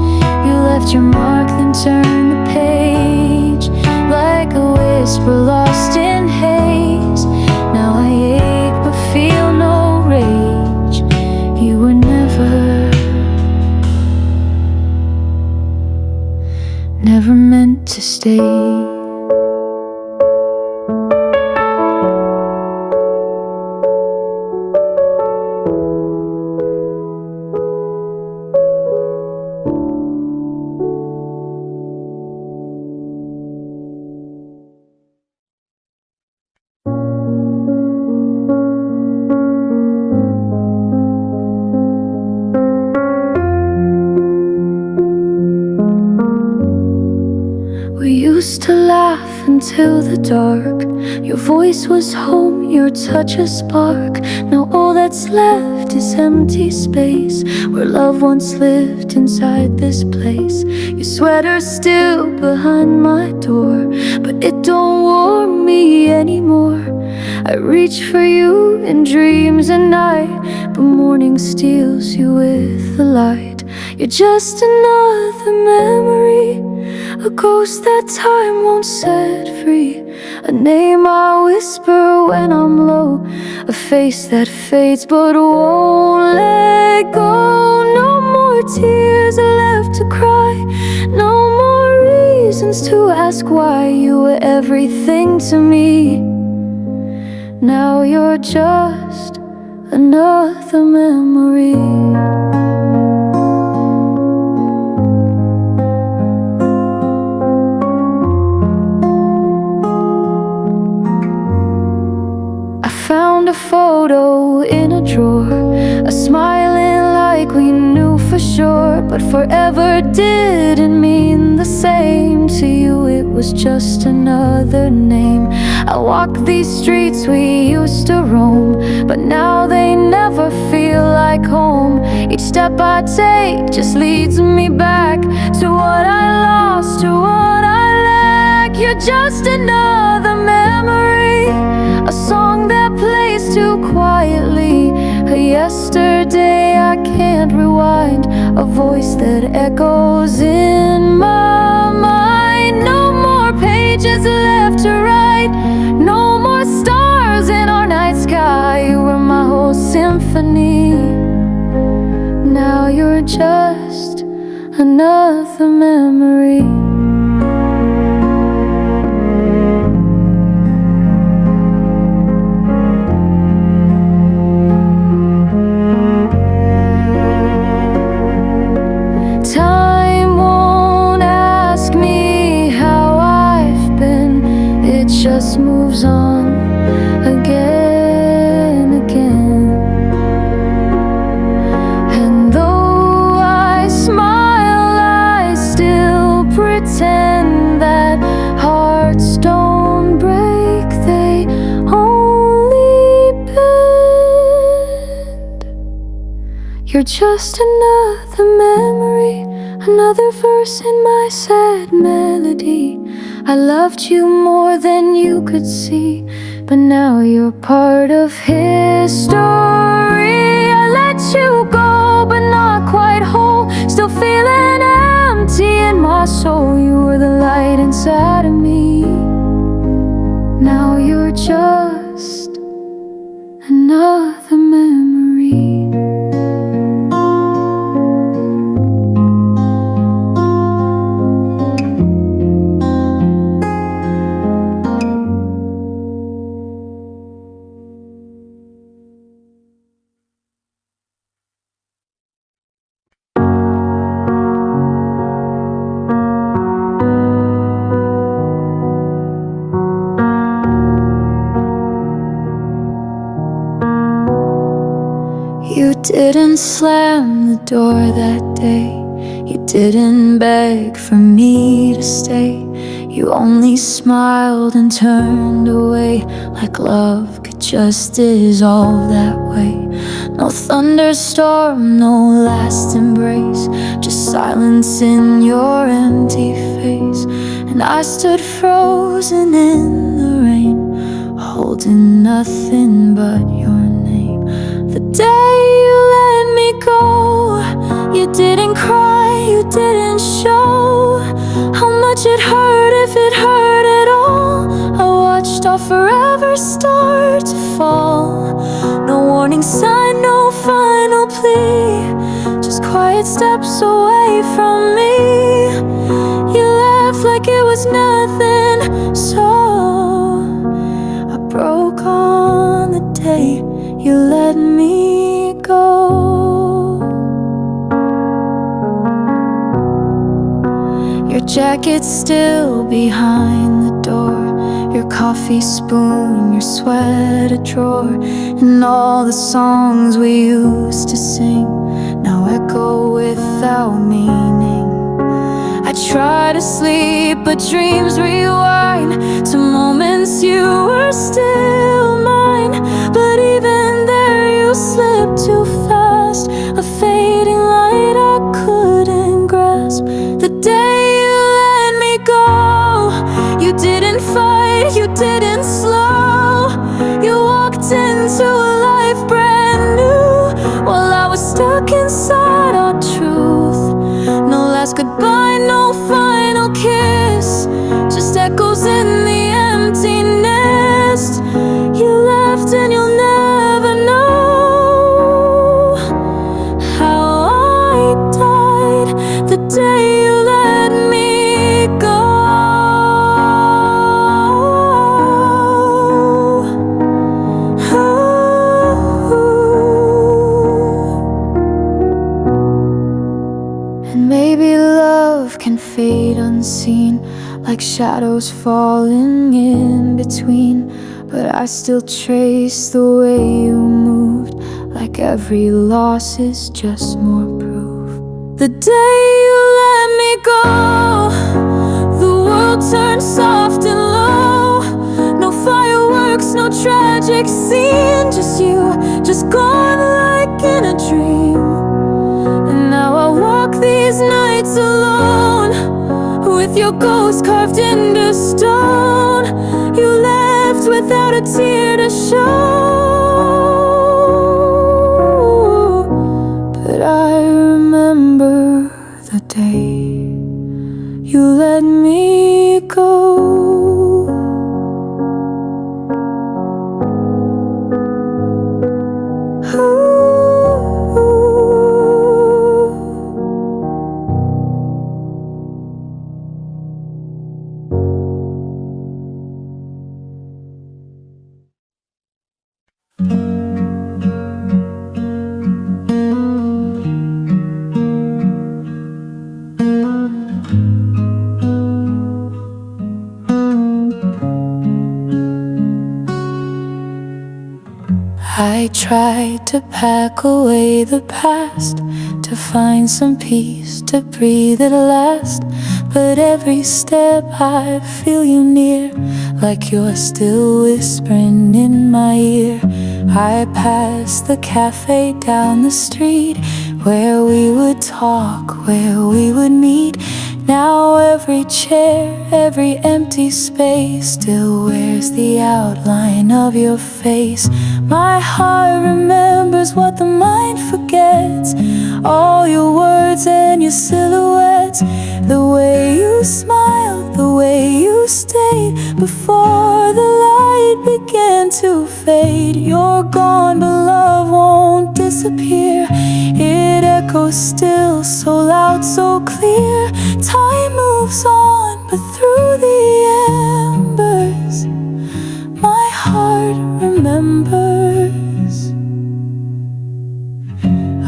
You left your mark, then turned the page, like a whisper lost in haze. Now I ache but feel no rage. You were never meant to stay. We used to laugh until the dark. Your voice was home, your touch a spark. Now all that's left is empty space, where love once lived inside this place. Your sweater's still behind my door, but it don't warm me anymore. I reach for you in dreams at night, but morning steals you with the light. You're just another memory, a ghost that time won't set free, a name I whisper when I'm low, a face that fades but won't let go. No more tears are left to cry, no more reasons to ask why. You were everything to me. Now you're just another memory. Found a photo in a drawer, a smiling like we knew for sure, but forever didn't mean the same to you. It was just another name. I walk these streets we used to roam, but now they never feel like home. Each step I take just leads me back to what I lost, to what I lack. You're just another memory, a song that plays too quietly, a yesterday I can't rewind, a voice that echoes in my mind. No more pages left to write, no more stars in our night sky. You were my whole symphony. Now you're just another memory. just moves on again. And though I smile, I still pretend that hearts don't break, they only bend. You're just another memory, another verse in my sad melody. I loved you more than you could see, but now you're part of history. I let you go, but not quite whole, still feeling empty in my soul. You were the light inside of me. Now you're just another memory. You didn't slam the door that day. You didn't beg for me to stay. You only smiled and turned away, like love could just dissolve that way. No thunderstorm, no last embrace, just silence in your empty face. And I stood frozen in the rain, holding nothing but your name. The day you let me go, you didn't cry, you didn't show how much it hurt, if it hurt at all. I watched our forever start to fall. No warning sign, no final plea, just quiet steps away from me. You left like it was nothing, so I broke on the day you let me go. Your jacket's still behind the door, your coffee spoon, your sweater drawer, and all the songs we used to sing now echo without meaning. I try to sleep, but dreams rewind to moments you were still mine. But even there you slipped too fast, a fading light I couldn't grasp. The day you let me go, you didn't fight, you didn't slow. You walked into a life brand new, while I was stuck inside our truth. No last goodbye, no final kiss, just echoes in the emptiness. You left and you'll never know how I died the day you let me go. And maybe love can fade unseen, like shadows falling in between, but I still trace the way you moved, like every loss is just more proof. The day you let me go, the world turned soft and low. No fireworks, no tragic scene, just you, just gone like in a dream. And now I walk these nights alone, with your ghost carved into stone. You left without a tear to show, but I remember the day you let me go. I tried to pack away the past, to find some peace, to breathe at last. But every step I feel you near, like you're still whispering in my ear. I pass the cafe down the street, where we would talk, where we would meet. Now every chair, every empty space still wears the outline of your face. My heart remembers what the mind forgets, all your words and your silhouettes. The way you smiled, the way you stayed before the light began to fade. You're gone, but love won't disappear. It echoes still, so loud, so clear. Time moves on, but through the embers, my heart remembers.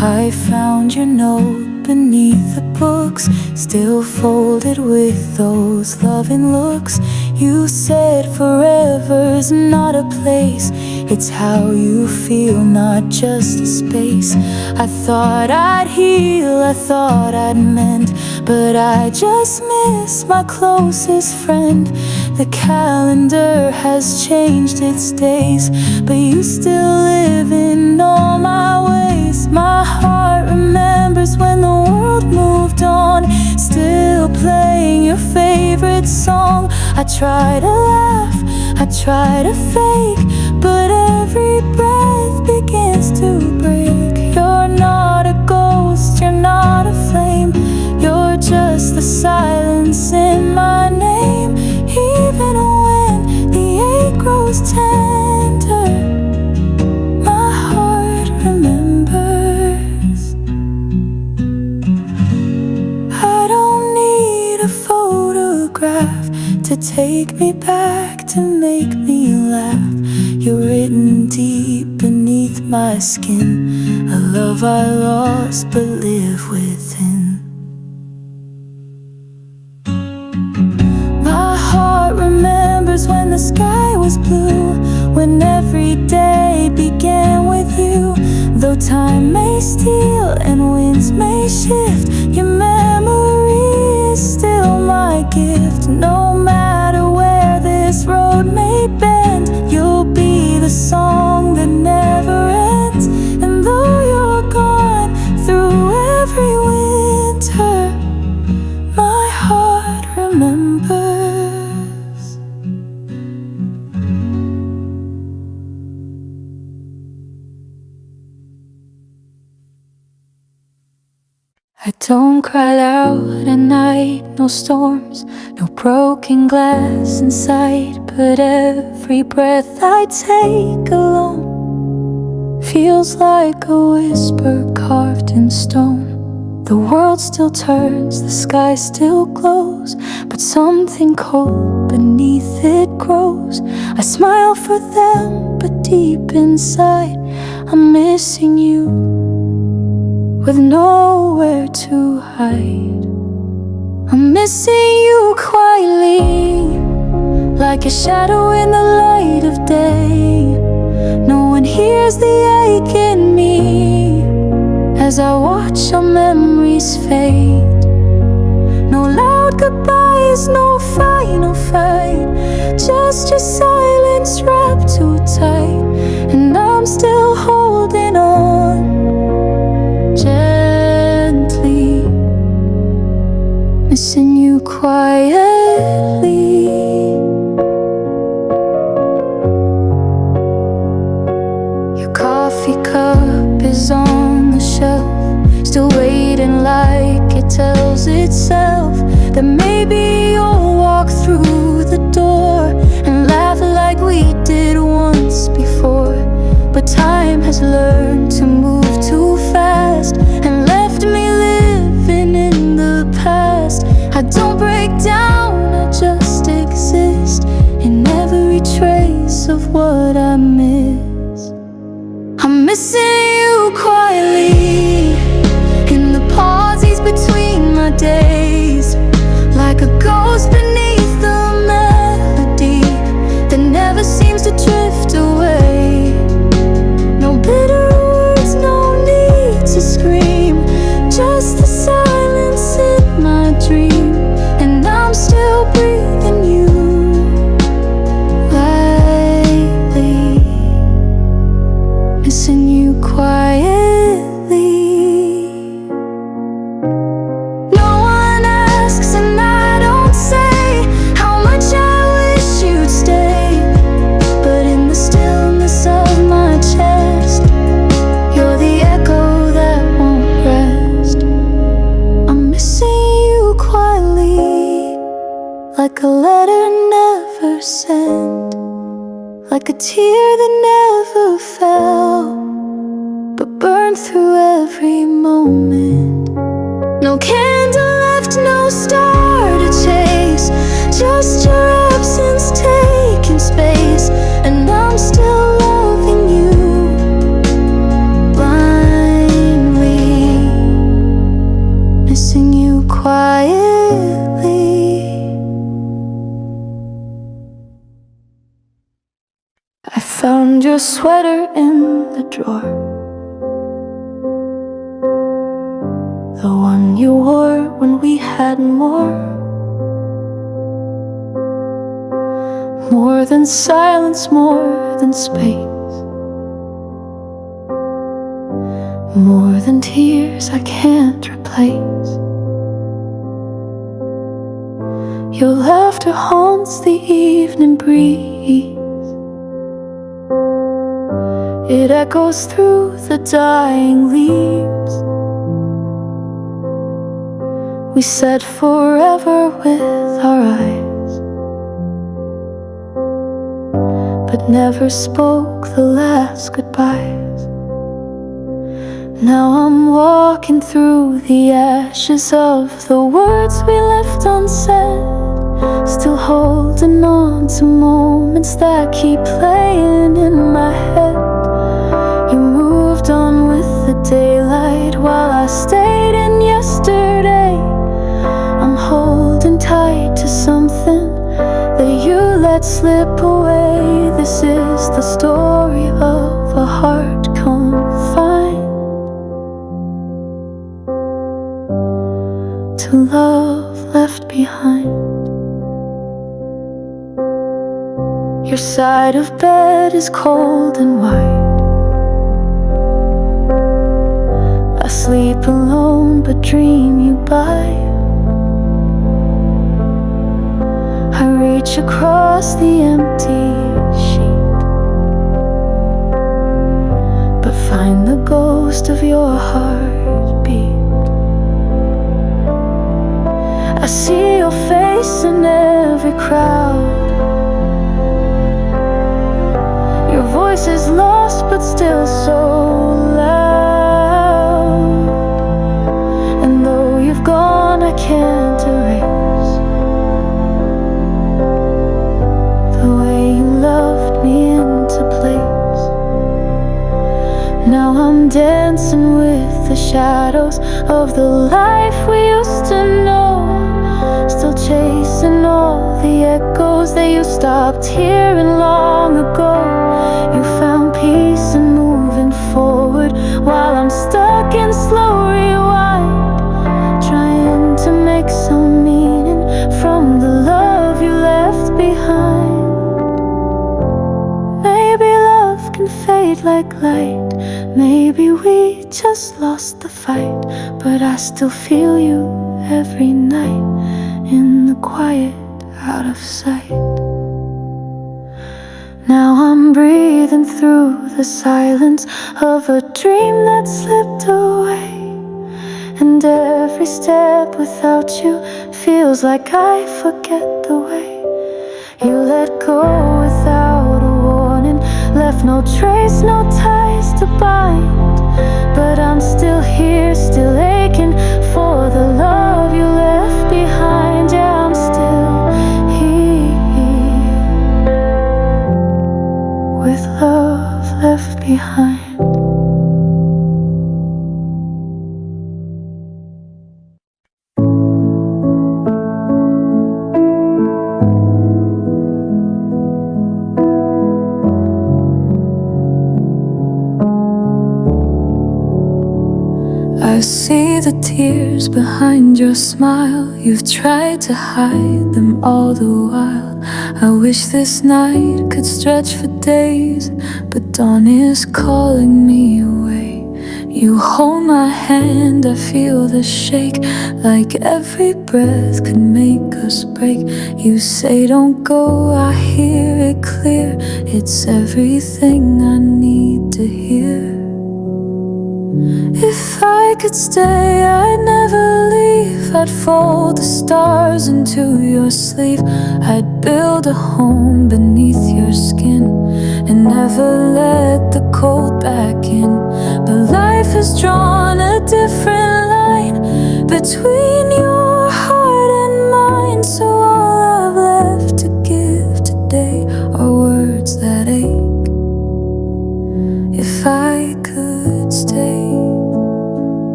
I found your note beneath the books, still folded with those loving looks. You said forever's not a place, it's how you feel, not just a space. I thought I'd heal, I thought I'd mend, but I just miss my closest friend. The calendar has changed its days, but you still live in all my ways. My heart remembers when the world moved on, still playing your favorite song. I try to laugh, I try to fake, but every breath begins to break. You're not a ghost, you're not a flame, you're just the silence in my name. Even when the ache grows tender, my heart remembers. I don't need a photograph to take me back, to make me laugh. You're written deep beneath my skin, a love I lost but live within. My heart remembers when the sky was blue, when every day began with you. Though time may steal and winds may shift, your memory is still my gift. No matter where this road may bend, you'll be the song that never ends. And though you're gone through every winter, my heart remembers. I don't cry loud at night, no storms, no broken glass in sight. But every breath I take alone feels like a whisper carved in stone. The world still turns, the sky still glows, but something cold beneath it grows. I smile for them, but deep inside I'm missing you, with nowhere to hide. I'm missing you quietly, like a shadow in the light of day. No one hears the ache in me as I watch our memories fade. No loud goodbyes, no final fight, just your silence wrapped too tight. And I'm still holding on gently, missing you quietly. Your coffee cup is on the shelf, still waiting like it tells itself that maybe you'll walk through the door and laugh like we did once before. But time has learned to move too fast and left me living in the past. I don't break down, I just exist in every trace of what I miss. I'm missing you quietly in the pauses between my days, like a ghost beneath the melody that never seems to drift away. No like a tear that never fell, but burned through every moment. No candle left, no star to chase, just your absence taking space. And I'm still loving you blindly, missing you quietly. I found your sweater in the drawer, the one you wore when we had more. More than silence, more than space, more than tears I can't replace. Your laughter haunts the evening breeze, it echoes through the dying leaves. We said forever with our eyes, but never spoke the last goodbyes. Now I'm walking through the ashes of the words we left unsaid, still holding on to moments that keep playing in my head. You moved on with the daylight while I stayed in yesterday. I'm holding tight to something that you let slip away. This is the story of a heart confined to love left behind. Your side of bed is cold and white. I sleep alone but dream you by. I reach across the empty sheet, but find the ghost of your heartbeat. I see your face in every crowd. Your voice is lost but still so loud. And though you've gone, I can't erase the way you loved me into place. Now I'm dancing with the shadows of the life we used to know, still chasing all the echoes that you stopped hearing long ago. You found peace in moving forward while I'm stuck in slow rewind, trying to make some meaning from the love you left behind. Maybe love can fade like light, maybe we just lost the fight, but I still feel you every night in the quiet out of sight. Now I'm breathing through the silence of a dream that slipped away, and every step without you feels like I forget the way. You let go without a warning, left no trace, no ties to bind, but I'm still here, still aching for the love you left behind. Yeah, I'm still here with love left behind. I see the tears behind your smile. You've tried to hide them all the while. I wish this night could stretch for days, but dawn is calling me away. You hold my hand, I feel the shake, like every breath could make us break. You say don't go, I hear it clear. It's everything I need to hear. If I could stay, I'd never leave. I'd fold the stars into your sleeve. I'd build a home beneath your skin.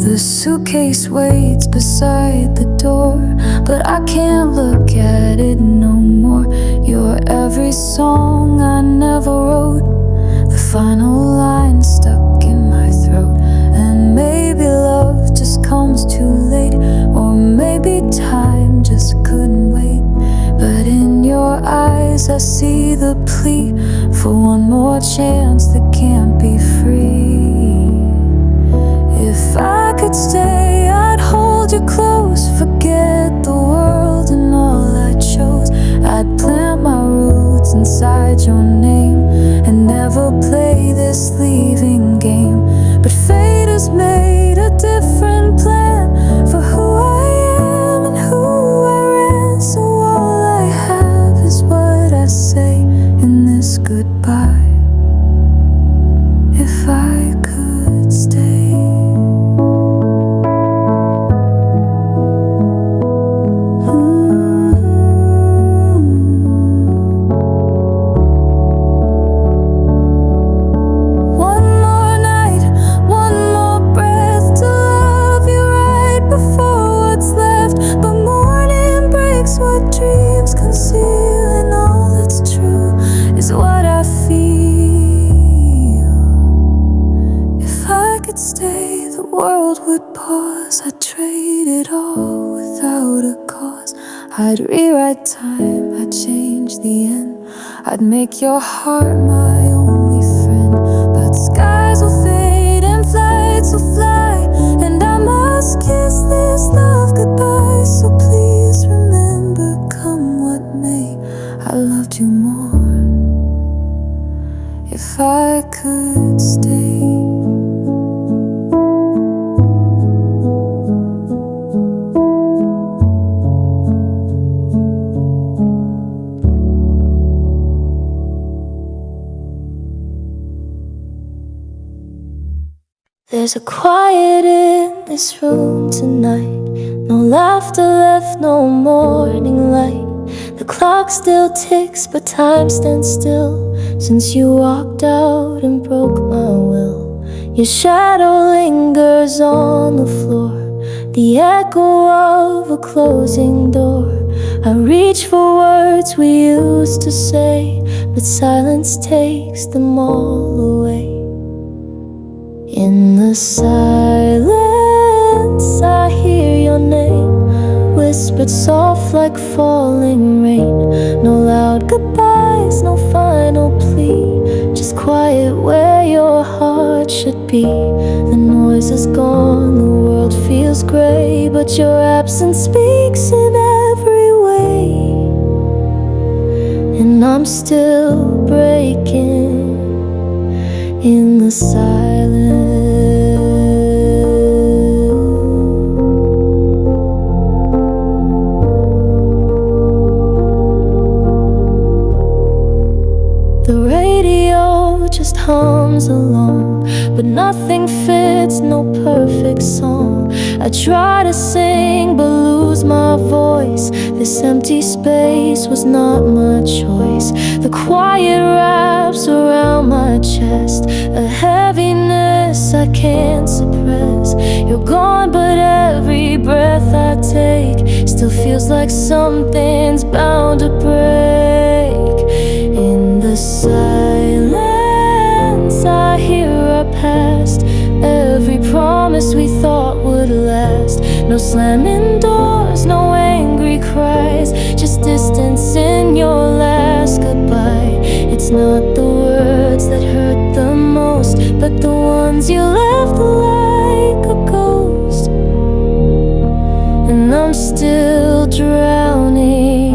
The suitcase waits beside the door, but I can't look at it no more. You're every song I never wrote, the final line stuck in my throat. And maybe love just comes too late, or maybe time just couldn't wait. But in your eyes I see the plea for one more chance that can't be free. If I could stay, I'd hold you close, forget the world and all I chose. I'd plant my roots inside your name and never play this leaving game. But fate has made a different plan for who I am and who I ran. So all I have is what I say in this goodbye. If I could stay. Stay, the world would pause. I'd trade it all without a cause. I'd rewrite time, I'd change the end. I'd make your heart my only friend. But skies will fade and flights will fly, and I must kiss this love goodbye. So please remember, come what may, I loved you more. If I could stay. There's a quiet in this room tonight. No laughter left, no morning light. The clock still ticks, but time stands still since you walked out and broke my will. Your shadow lingers on the floor, the echo of a closing door. I reach for words we used to say, but silence takes them all away. In the silence I hear your name, whispered soft like falling rain. No loud goodbyes, no final plea, just quiet where your heart should be. The noise is gone, the world feels grey, but your absence speaks in every way. And I'm still breaking in the silence. The radio just hums along, but nothing fits, no perfect song. I try to sing but lose my voice. This empty space was not my choice. The quiet wraps around my chest, a heaviness I can't suppress. You're gone, but every breath I take still feels like something's bound to break. In the silence I hear our past, every promise we thought would last. No slamming doors, no angry cries, just distance in your last goodbye. It's not the words that hurt the most, but the ones you left like a ghost. And I'm still drowning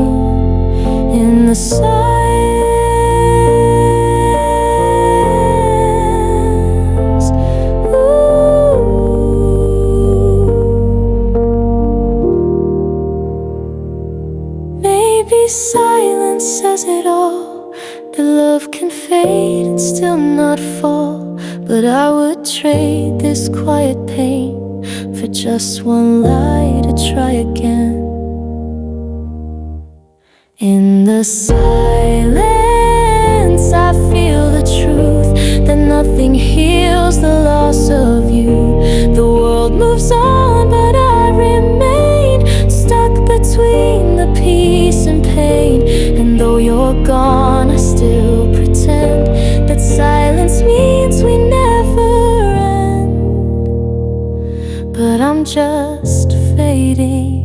in the silence. Maybe silence says it all, that love can fade and still not fall. But I would trade this quiet pain for just one lie to try again. In the silence I feel the truth, that nothing heals the loss of you. The world moves but I'm just fading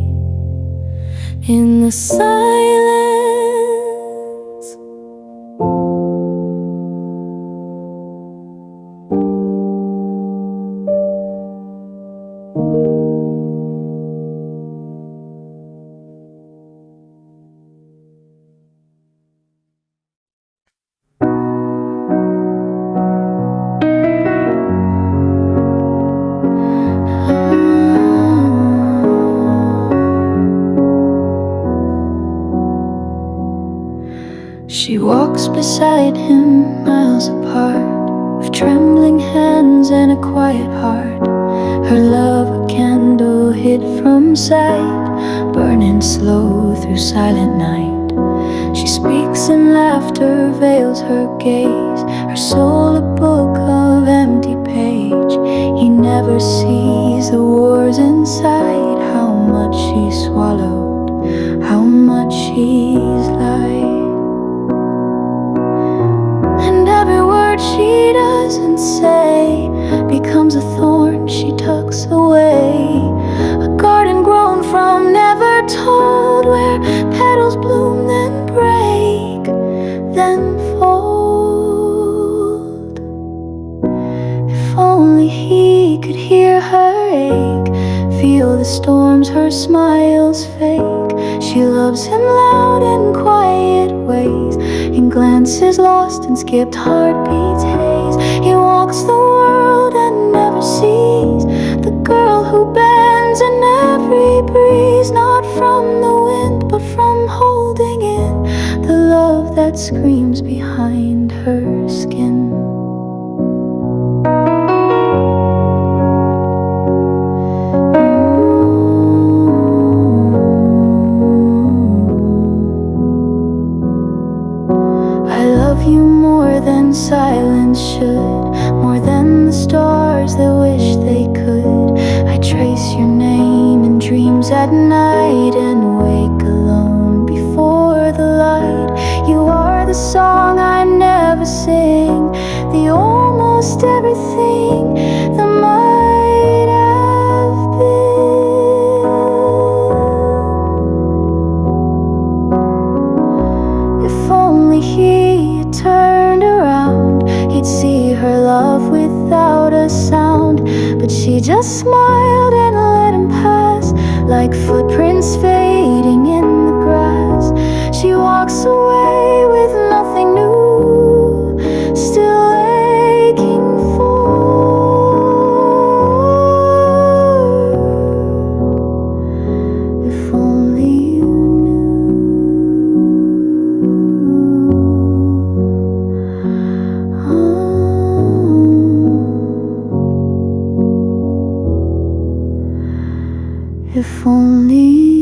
in the silence. She walks beside him, miles apart, with trembling hands and a quiet heart. Her love a candle hid from sight, burning slow through silent night. She speaks in laughter, veils her gaze, her soul a book of empty page. He never sees the wars inside, how much she swallowed, how much he's lied. And every word she doesn't say becomes a thorn she tucks away. A garden grown from never told, where petals bloom then break, then fold. If only he could hear her ache, feel the storms, her smiles fake. She loves him loud in quiet ways, in glances lost and skipped heartbeats haze. He walks the world and never sees the girl who bends in every breeze, not from the wind but from holding in the love that screams behind her skin. Silence should, more than the stars that wish they could. I trace your name in dreams at night and wake alone before the light. You are the song I never sing, the almost everything that might have been. If only he had turned around, he'd see her love without a sound. But she just smiled and let him pass, like footprints fading in the grass. She walks away with nothing new, still aching for. If only you knew. If only